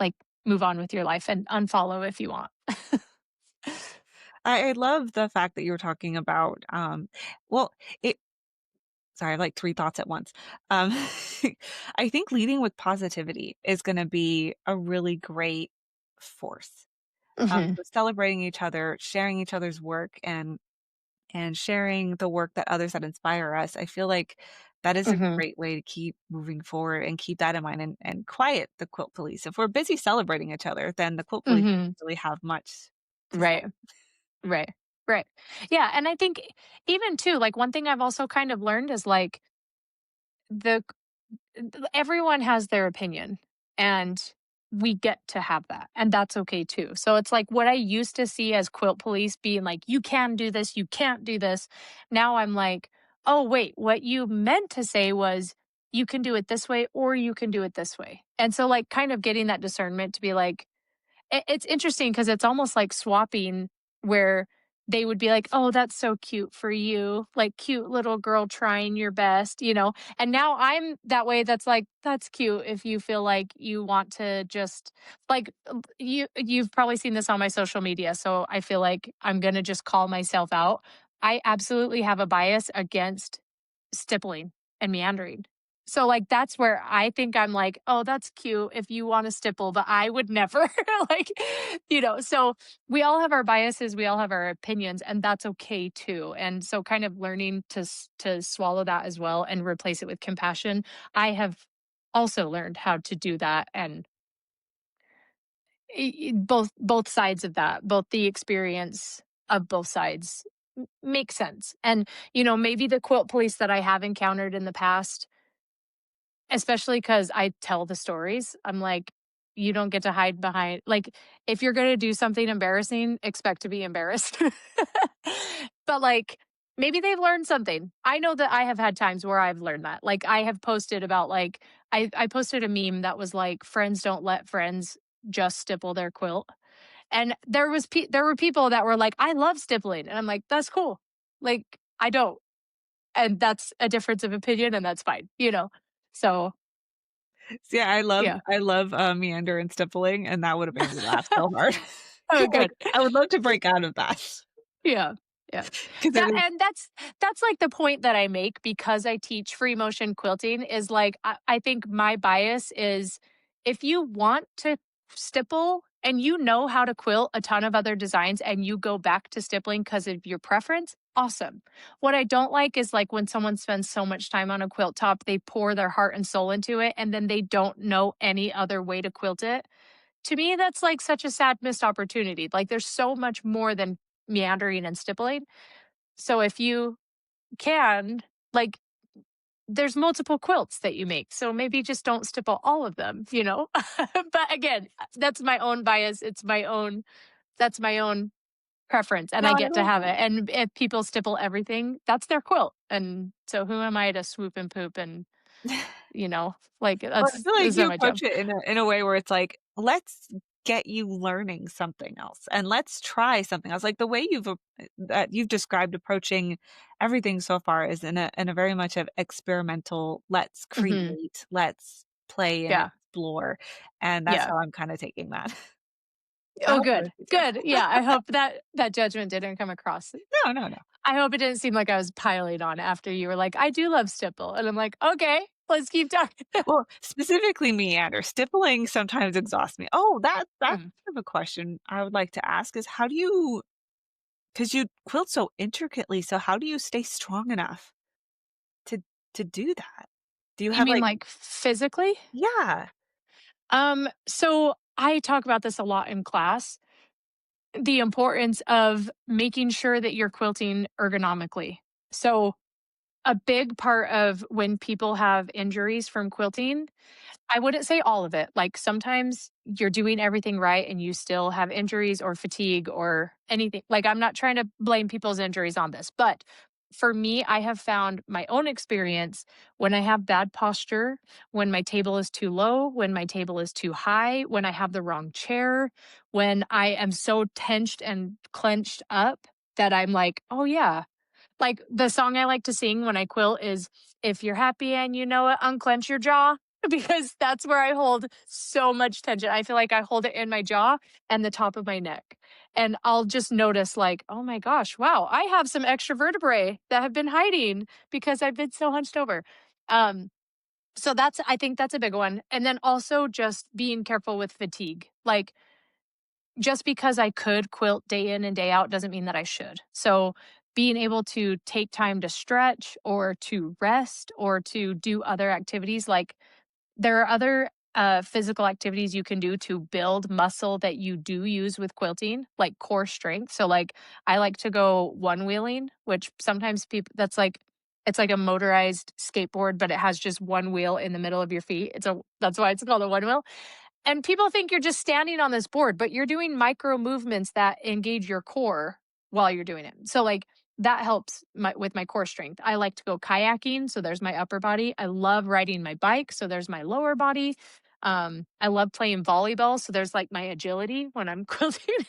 like, move on with your life and unfollow if you want. I love the fact that you were talking about, well, it sorry, I have like 3 thoughts at once. Um, I think leading with positivity is gonna be a really great force. Mhm. So celebrating each other, sharing each other's work, and sharing the work that others that inspire us. I feel like that is a Mhm. great way to keep moving forward and keep that in mind and quiet the quilt police. If we're busy celebrating each other, then the quilt police Mhm. don't really have much to say. Right. Right. Right. Yeah, and I think even too, like, one thing I've also kind of learned is, like, the everyone has their opinion, and we get to have that, and that's okay too. So it's like, what I used to see as quilt police being like, you can do this, you can't do this, now I'm like, oh wait, what you meant to say was, you can do it this way or you can do it this way. And so, like, kind of getting that discernment to be like, it's interesting because it's almost like swapping, where they would be like, "Oh, that's so cute for you, like, cute little girl trying your best," you know? And now I'm that way, that's like, "That's cute if you feel like you want to just," like, you've probably seen this on my social media, so I feel like I'm gonna just call myself out. I absolutely have a bias against stippling and meandering. So, like, that's where I think I'm like, "Oh, that's cute if you wanna stipple, but I would never." Like, so we all have our biases, we all have our opinions, and that's okay too. And so, kind of learning to swallow that as well and replace it with compassion. I have also learned how to do that, and both sides of that, both the experience of both sides makes sense. And, maybe the quilt police that I have encountered in the past, especially because I tell the stories, I'm like, you don't get to hide behind, like, if you're gonna do something embarrassing, expect to be embarrassed. But, like, maybe they've learned something. I know that I have had times where I've learned that. Like, I have posted about, like, I posted a meme that was like, "Friends don't let friends just stipple their quilt." And there were people that were like, "I love stippling." And I'm like, "That's cool." Like, I don't. And that's a difference of opinion, and that's fine, you know? So, So, yeah, yeah. I love, meander and stippling, and that would have made me laugh so hard. Oh, Like, good. I would love to break out of that Yeah, yeah. because it That is and that's, like, the point that I make, because I teach free motion quilting, is, like, I think my bias is, if you want to stipple and you know how to quilt a ton of other designs and you go back to stippling because of your preference, awesome. What I don't like is like when someone spends so much time on a quilt top, they pour their heart and soul into it and then they don't know any other way to quilt it. To me, that's like such a sad missed opportunity. Like there's so much more than meandering and stippling. So if you can, like, there's multiple quilts that you make. So maybe just don't stipple all of them, you know? But again, that's my own bias. That's my own preference and No, I I get to love have that. it. And if people stipple everything, that's their quilt. And so who am I to swoop and poop and, you know, like Well, I feel like that's you not my job. approach it in a way where it's like, "Let's get you learning something else, and let's try something else." Like, the way that you've described approaching everything so far is in a very much of experimental, "Let's Hmm. create, let's play and Yeah. explore," and that's Yeah. how I'm kinda taking that. I Oh, hope it good. was easier. Good. Yeah. I hope that that judgment didn't come across. No, no, no. I hope it didn't seem like I was piling on after you were like, I do love stipple. And I'm like, okay, let's keep talking. Well, specifically meander, stippling sometimes exhausts me. Oh, that's Mm. kind of a question I would like to ask is how do you 'cause you quilt so intricately, so how do you stay strong enough to to do that? Do you You have, mean like like physically? yeah, So I talk about this a lot in class, the importance of making sure that you're quilting ergonomically. So a big part of when people have injuries from quilting, I wouldn't say all of it. Like sometimes you're doing everything right and you still have injuries or fatigue or anything. Like I'm not trying to blame people's injuries on this, but for me, I have found my own experience when I have bad posture, when my table is too low, when my table is too high, when I have the wrong chair, when I am so tensed and clenched up that I'm like, oh yeah, like, the song I like to sing when I quilt is, "If you're happy and you know it, unclench your jaw," because that's where I hold so much tension. I feel like I hold it in my jaw and the top of my neck, and I'll just notice like, "Oh my gosh, wow, I have some extra vertebrae that have been hiding because I've been so hunched over." Um, so that's I think that's a big one, and then also just being careful with fatigue. Like, just because I could quilt day in and day out doesn't mean that I should. So being able to take time to stretch or to rest or to do other activities, like there are other physical activities you can do to build muscle that you do use with quilting, like core strength. So like I like to go one wheeling, which sometimes people that's like it's like a motorized skateboard, but it has just one wheel in the middle of your feet. That's why it's called a one wheel. And people think you're just standing on this board, but you're doing micro movements that engage your core while you're doing it. So like that helps with my core strength. I like to go kayaking, so there's my upper body. I love riding my bike, so there's my lower body. I love playing volleyball, so there's like my agility when I'm quilting.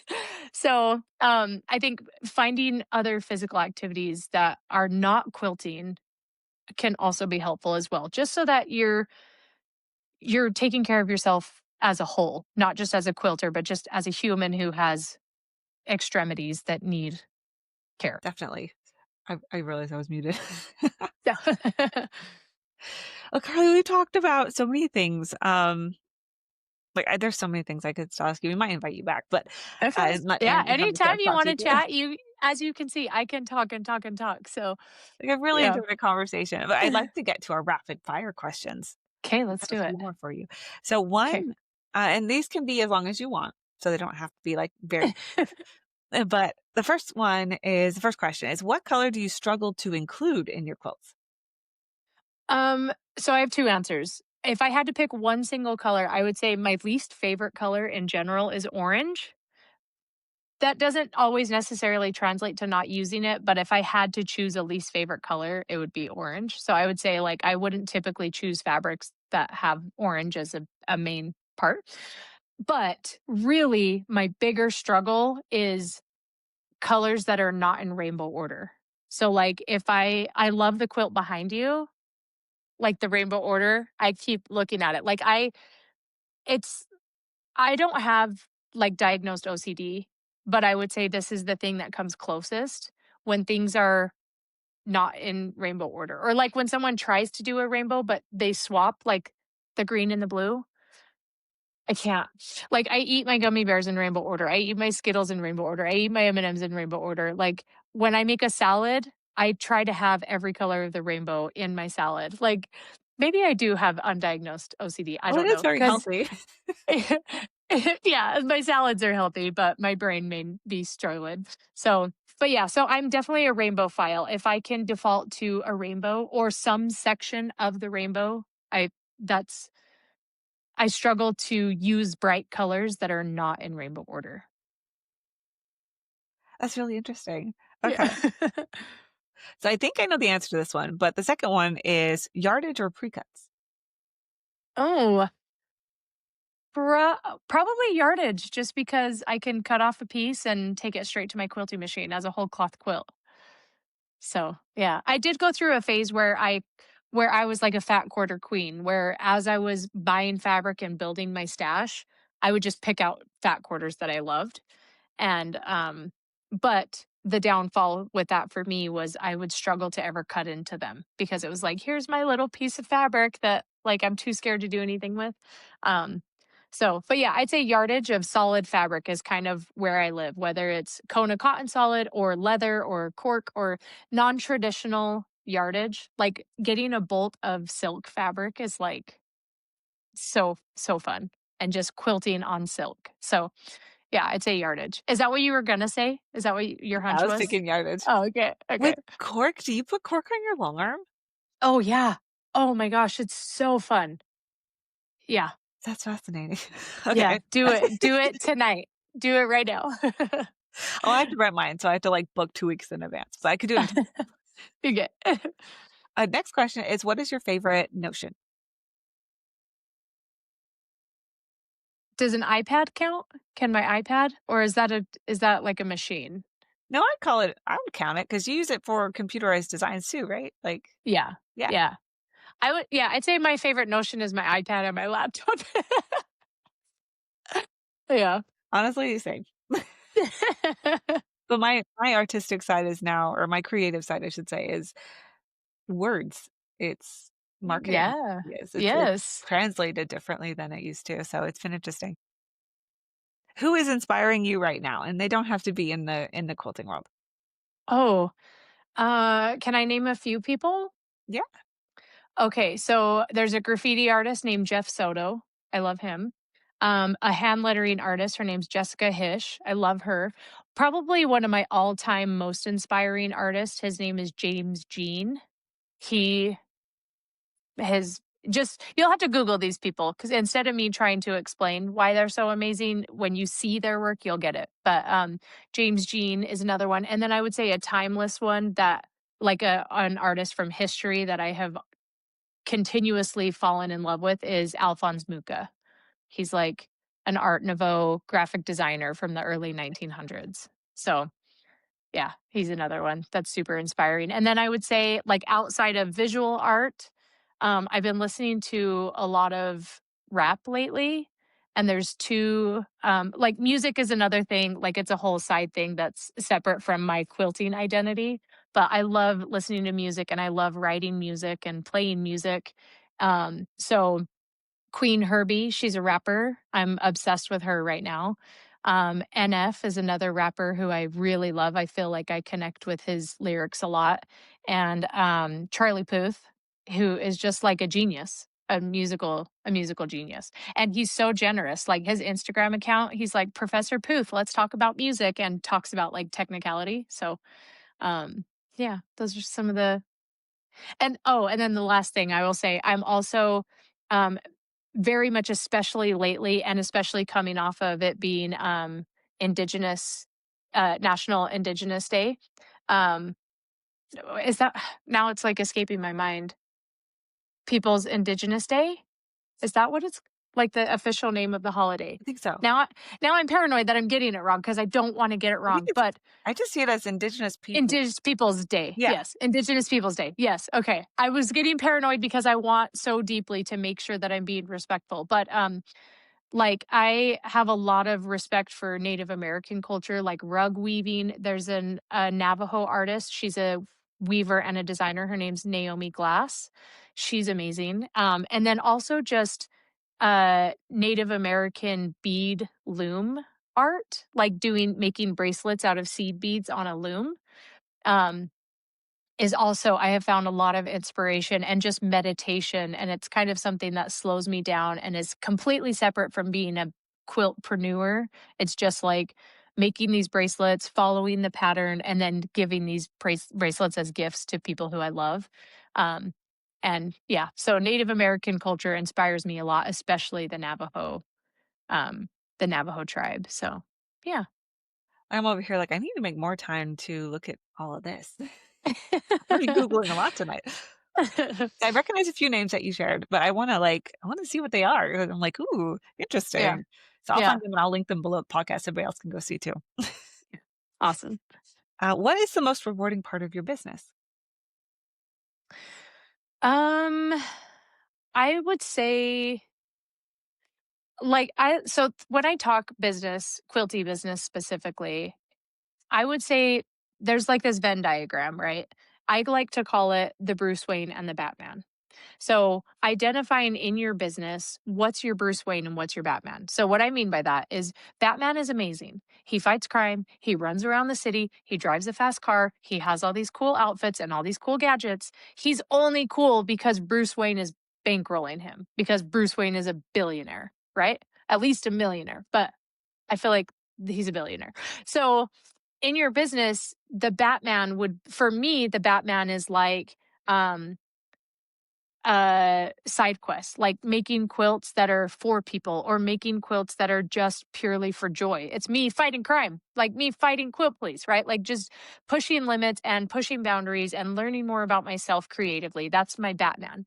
So I think finding other physical activities that are not quilting can also be helpful as well, just so that you're taking care of yourself as a whole, not just as a quilter, but just as a human who has extremities that need care. definitely. I realized I was muted. So Well, Carly, we talked about so many things, there's so many things I could still ask you. We might invite you back, but, okay. Yeah, and have the anytime chance you not want to to again. chat, you as you can see, I can talk and talk and talk. So Like, I've really yeah. enjoyed the conversation, but I'd like to get to our rapid fire questions. Okay, I let's have a do it. few more for you. So Okay. and these can be as long as you want, so they don't have to be like very, but the first question is what color do you struggle to include in your quilts? So I have two answers. If I had to pick one single color, I would say my least favorite color in general is orange. That doesn't always necessarily translate to not using it, but if I had to choose a least favorite color, it would be orange. So I would say, like, I wouldn't typically choose fabrics that have orange as a main part. But really, my bigger struggle is colors that are not in rainbow order. So, like, if I love the quilt behind you, like the rainbow order, I keep looking at it. It's I don't have, like, diagnosed OCD, but I would say this is the thing that comes closest when things are not in rainbow order, or, like, when someone tries to do a rainbow, but they swap, like, the green and the blue, I can't. Like, I eat my gummy bears in rainbow order. I eat my Skittles in rainbow order. I eat my M&Ms in rainbow order. Like, when I make a salad, I try to have every color of the rainbow in my salad. Like, maybe I do have undiagnosed OCD. I Well, don't it is know. very 'Cause healthy. yeah, my salads are healthy, but my brain may be struggling. So, but yeah, so I'm definitely a rainbow file. If I can default to a rainbow or some section of the rainbow, I that's I struggle to use bright colors that are not in rainbow order. That's really interesting. Yeah. Okay. So I think I know the answer to this one, but the second one is yardage or pre-cuts? Oh, probably yardage, just because I can cut off a piece and take it straight to my quilting machine as a whole cloth quilt. So, yeah, I did go through a phase where I was like a fat quarter queen, where as I was buying fabric and building my stash, I would just pick out fat quarters that I loved. And but the downfall with that for me was I would struggle to ever cut into them because it was like, here's my little piece of fabric that like I'm too scared to do anything with. Um so, but yeah, I'd say yardage of solid fabric is kind of where I live, whether it's Kona cotton solid or leather or cork or non-traditional yardage. Like getting a bolt of silk fabric is like so fun, and just quilting on silk. So, yeah, I'd say yardage. Is that what you were gonna say? Is that what your I hunch was was? thinking yardage. Oh, okay, okay. With cork, do you put cork on your long arm? Oh, yeah. Oh my gosh, it's so fun. Yeah, That's fascinating. yeah, Okay. do it tonight. Do it right now. Oh, I have to rent mine, so I have to, like, book 2 weeks in advance, so I could do it. You get Next question is, what is your favorite notion? Does an iPad count? Can my iPad? Or is that like a machine? No, I would count it because you use it for computerized designs too, right? Like, Yeah, yeah, yeah. I'd say my favorite Notion is my iPad and my laptop. Yeah. honestly, the same. But my artistic side is now, or my creative side, I should say, is words. It's marketing. Yeah. Yes, it's Yes. translated differently than it used to, so it's been interesting. Who is inspiring you right now? And they don't have to be in the quilting world. Oh, can I name a few people? Yeah, Okay, so there's a graffiti artist named Jeff Soto. I love him. A hand lettering artist. Her name's Jessica Hish. I love her. Probably one of my all-time most inspiring artists. His name is James Jean. He has just you'll have to Google these people because instead of me trying to explain why they're so amazing, when you see their work, you'll get it. But James Jean is another one, and then I would say a timeless one that like an artist from history that I have continuously fallen in love with is Alphonse Mucha. He's like an Art Nouveau graphic designer from the early 1900s. So, yeah, he's another one that's super inspiring. And then I would say, like, outside of visual art, I've been listening to a lot of rap lately. And there's two, like, music is another thing. Like, it's a whole side thing that's separate from my quilting identity. But I love listening to music and I love writing music and playing music. So, Queen Herbie, she's a rapper. I'm obsessed with her right now. NF is another rapper who I really love. I feel like I connect with his lyrics a lot. And Charlie Puth, who is just like a genius, a musical genius. And he's so generous. Like his Instagram account, he's like Professor Puth, let's talk about music and talks about like technicality. So yeah, those are some of the and then the last thing I will say, I'm also um very much, especially lately, and especially coming off of it being Indigenous National Indigenous Day. Um, is that now it's like escaping my mind? People's Indigenous Day? Is that what it's like the official name of the holiday? I think so. Now, now I'm paranoid that I'm getting it wrong because I don't want to get it I think wrong. it's But I just see it as indigenous people. Indigenous Peoples Day. Yeah. Yes. Indigenous Peoples Day. Yes. Okay. I was getting paranoid because I want so deeply to make sure that I'm being respectful. But like I have a lot of respect for Native American culture, like rug weaving. There's a Navajo artist. She's a weaver and a designer. Her name's Naomi Glass. She's amazing. And then also just Native American bead loom art, like making bracelets out of seed beads on a loom. Um, is also I have found a lot of inspiration and just meditation, and it's kind of something that slows me down and is completely separate from being a quiltpreneur. It's just like making these bracelets, following the pattern, and then giving these bracelets as gifts to people who I love. Um, and yeah, so Native American culture inspires me a lot, especially um, the Navajo tribe. So yeah. I'm over here like, I need to make more time to look at all of this. I'm gonna be Googling a lot tonight. I recognize a few names that you shared, but I wanna see what they are. And I'm like, "Ooh, Yeah. interesting." So I'll Yeah. find them and I'll link them below the podcast. Everybody else can go see too. Awesome. What is the most rewarding part of your business? Um, I would say when I talk business, quilty business specifically, I would say there's like this Venn diagram, right? I like to call it the Bruce Wayne and the Batman. So, identifying in your business what's your Bruce Wayne and what's your Batman. So, what I mean by that is Batman is amazing. He fights crime, he runs around the city, he drives a fast car, he has all these cool outfits and all these cool gadgets. He's only cool because Bruce Wayne is bankrolling him, because Bruce Wayne is a billionaire, right? At least a millionaire, but I feel like he's a billionaire. So, in your business, for me, the Batman is like, um, side quests, like making quilts that are for people or making quilts that are just purely for joy. It's me fighting crime, like me fighting quilt police, right? Like just pushing limits and pushing boundaries and learning more about myself creatively. That's my Batman.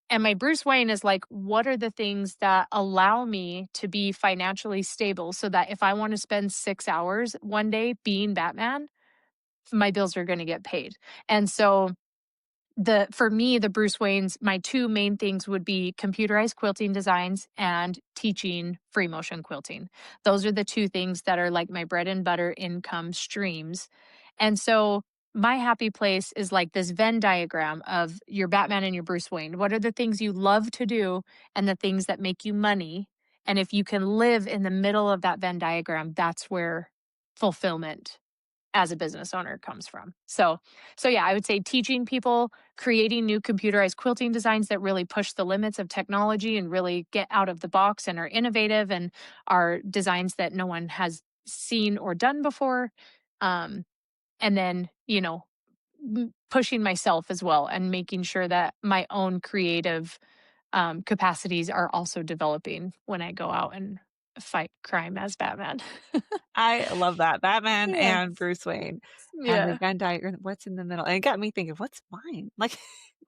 And my Bruce Wayne is like, what are the things that allow me to be financially stable so that if I want to spend 6 hours one day being Batman, my bills are going to get paid. And so for me, the Bruce Waynes, my two main things would be computerized quilting designs and teaching free motion quilting. Those are the two things that are like my bread and butter income streams. And so my happy place is like this Venn diagram of your Batman and your Bruce Wayne. What are the things you love to do and the things that make you money? And if you can live in the middle of that Venn diagram, that's where fulfillment as a business owner comes from. So yeah, I would say teaching people, creating new computerized quilting designs that really push the limits of technology and really get out of the box and are innovative and are designs that no one has seen or done before. Um, and then, pushing myself as well and making sure that my own creative capacities are also developing when I go out and fight crime as Batman. I love that. Batman Yeah. and Bruce Wayne and the Yeah. Venn diagram, what's in the middle? And it got me thinking, what's mine? Like,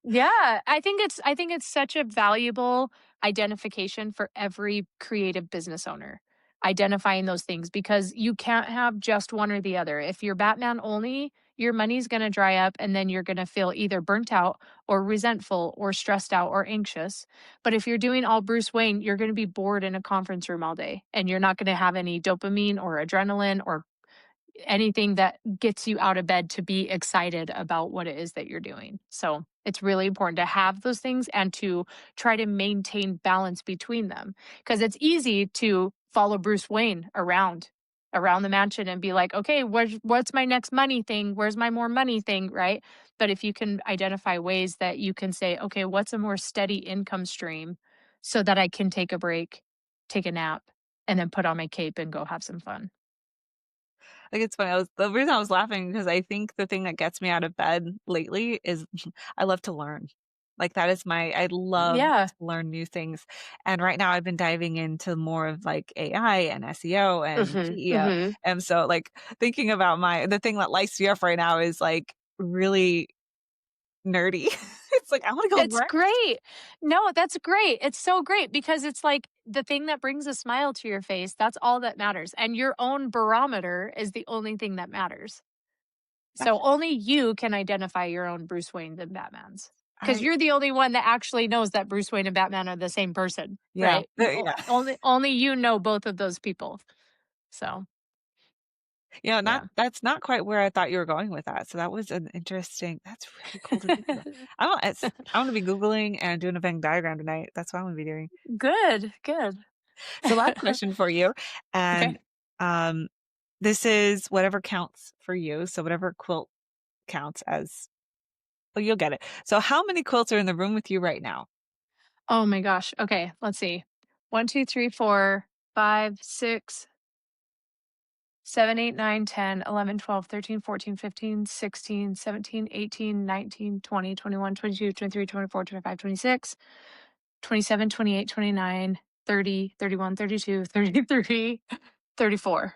Yeah, I think it's such a valuable identification for every creative business owner. Identifying those things, because you can't have just one or the other. If you're Batman only, your money's going to dry up and then you're going to feel either burnt out or resentful or stressed out or anxious. But if you're doing all Bruce Wayne, you're going to be bored in a conference room all day and you're not going to have any dopamine or adrenaline or anything that gets you out of bed to be excited about what it is that you're doing. So it's really important to have those things and to try to maintain balance between them, because it's easy to follow Bruce Wayne around the mansion and be like, okay, what's my next money thing? Where's my more money thing? Right. But if you can identify ways that you can say, okay, what's a more steady income stream so that I can take a break, take a nap, and then put on my cape and go have some fun. it's funny. The reason I was laughing because I think the thing that gets me out of bed lately is I love to learn. Like that is I love Yeah. to learn new things. And right now I've been diving into more of like AI and SEO and Mhm, PEO. mhm. And so like thinking about the thing that lights me up right now is like really nerdy. It's like I want to go It's learn. great. No, that's great. It's so great because it's like the thing that brings a smile to your face, that's all that matters, and your own barometer is the only thing that matters. So only you can identify your own Bruce Waynes and Batmans, because 'cause I you're the only one that actually knows that Bruce Wayne and Batman are the same person, yeah, right? yeah. Only you know both of those people. So, Yeah. That's not quite where I thought you were going with that. So that was an interesting that's really cool to think about. I'm gonna be Googling and doing a Venn diagram tonight. That's what I'm gonna be doing. Good, good. So last question for you, and, Okay. um, this is whatever counts for you, so whatever quilt counts as well, you'll get it. So how many quilts are in the room with you right now? Oh my gosh. Okay, let's see. 1, 2, 3, 4, 5, 6, 7, 8, 9, 10, 11, 12, 13, 14, 15, 16, 17, 18, 19, 20, 21, 22, 23, 24, 25, 26, 27, 28, 29, 30, 31, 32, 33, 34.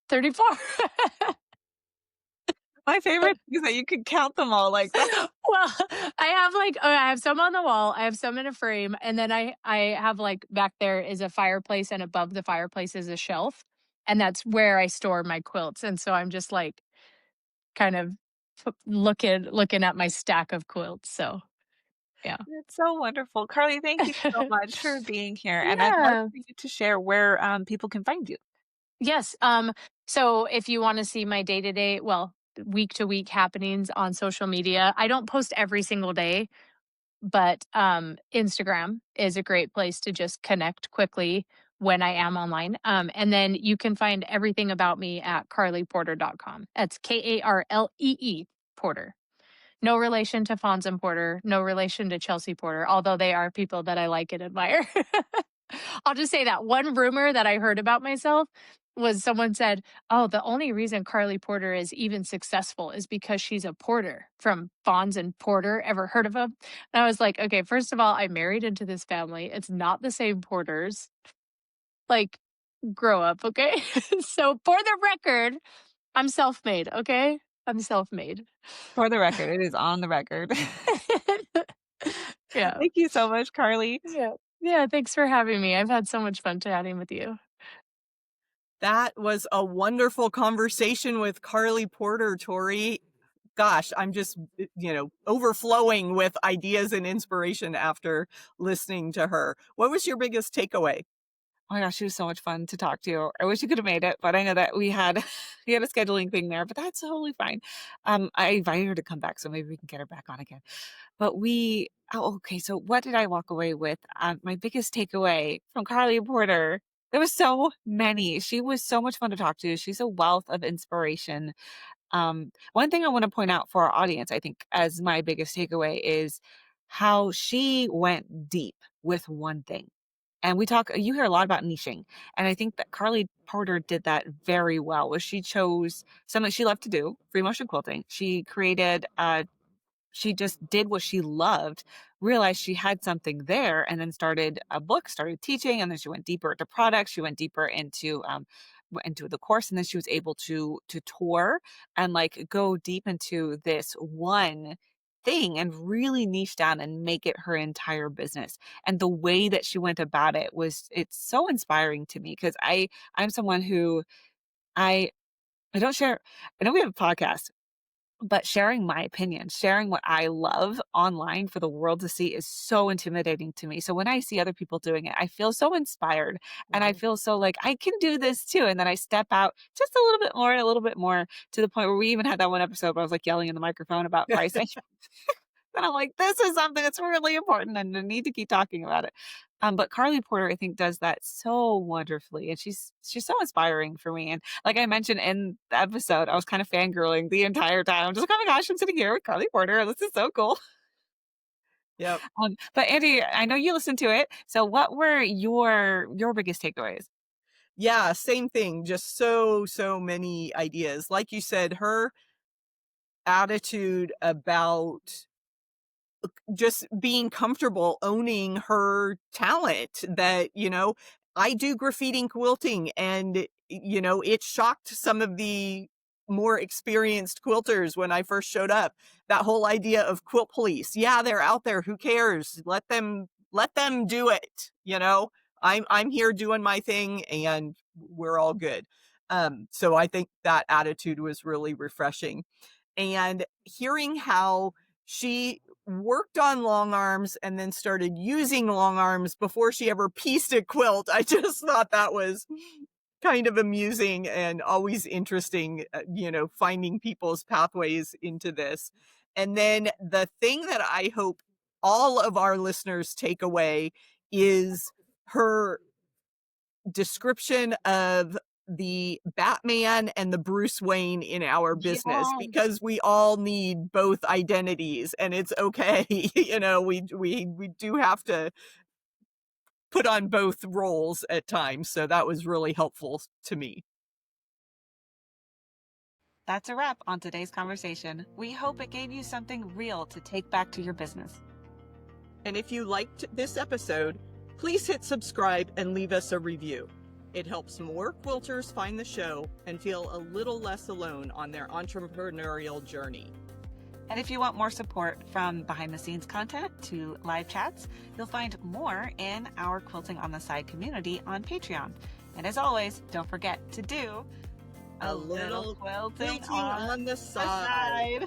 34. My favorite is that you can count them all like that. Well, I have some on the wall, I have some in a frame, and then I have, like, back there is a fireplace, and above the fireplace is a shelf, and that's where I store my quilts, and so I'm just, like, kind of looking at my stack of quilts, so, yeah. It's so wonderful. Karlee, thank you so much for being here, and I'd love Yeah. for you to share where, people can find you. Yes, so if you wanna see my day-to-day well, week-to-week happenings on social media, I don't post every single day, but Instagram is a great place to just connect quickly when I am online. And then you can find everything about me at karleeporter.com. That's Karlee Porter. No relation to Fonz and Porter, no relation to Chelsea Porter, although they are people that I like and admire. I'll just say that one rumor that I heard about myself was someone said, "Oh, the only reason Karlee Porter is even successful is because she's a porter from Fonz and Porter. Ever heard of them?" And I was like, "Okay, first of all, I married into this family. It's not the same Porters. Like, grow up, okay?" So, for the record, I'm self-made, okay? I'm self-made. For the record, it is on the record. Yeah. Thank you so much, Karlee. Yeah. Yeah, thanks for having me. I've had so much fun chatting with you. That was a wonderful conversation with Karlee Porter, Tori. Gosh, I'm just, overflowing with ideas and inspiration after listening to her. What was your biggest takeaway? Oh my gosh, she was so much fun to talk to. I wish you could have made it, but I know that we had we had a scheduling thing there, but that's totally fine. I invited her to come back, so maybe we can get her back on again. But okay, so what did I walk away with? My biggest takeaway from Karlee Porter. There was so many. She was so much fun to talk to. She's a wealth of inspiration. One thing I want to point out for our audience, I think, as my biggest takeaway is how she went deep with one thing. And you hear a lot about niching. And I think that Karlee Porter did that very well, where she chose something she loved to do, free motion quilting. She just did what she loved, realized she had something there, and then started a book, started teaching, and then she went deeper into products. She went deeper into the course, and then she was able to tour and like go deep into this one thing and really niche down and make it her entire business. And the way that she went about it's so inspiring to me because I'm someone who I I don't share. I know we have a podcast, but sharing my opinion, sharing what I love online for the world to see is so intimidating to me. So when I see other people doing it, I feel so inspired and I Mhm. feel so like I can do this too. And then I step out just a little bit more and a little bit more to the point where we even had that one episode where I was like yelling in the microphone about pricing. And I'm like, this is something that's really important and I need to keep talking about it. But Karlee Porter, I think, does that so wonderfully. And she's so inspiring for me. And like I mentioned in the episode, I was kind of fangirling the entire time. I'm just like, oh my gosh, I'm sitting here with Karlee Porter. This is so cool. Yep. But Andy, I know you listened to it. So what were your biggest takeaways? Yeah, same thing. Just so many ideas. Like you said, her attitude about just being comfortable owning her talent that, I do graffiti and quilting and, it shocked some of the more experienced quilters when I first showed up. That whole idea of quilt police. Yeah, they're out there. Who cares? Let them do it. I'm here doing my thing and we're all good. So I think that attitude was really refreshing. And hearing how she worked on long arms and then started using long arms before she ever pieced a quilt. I just thought that was kind of amusing and always interesting, finding people's pathways into this. And then the thing that I hope all of our listeners take away is her description of the Batman and the Bruce Wayne in our business, Yes. because we all need both identities, and it's okay. We do have to put on both roles at times. So that was really helpful to me. That's a wrap on today's conversation. We hope it gave you something real to take back to your business. And if you liked this episode, please hit subscribe and leave us a review. It helps more quilters find the show and feel a little less alone on their entrepreneurial journey. And if you want more support, from behind the scenes content to live chats, you'll find more in our Quilting on the Side community on Patreon. And as always, don't forget to do A little quilting on the side.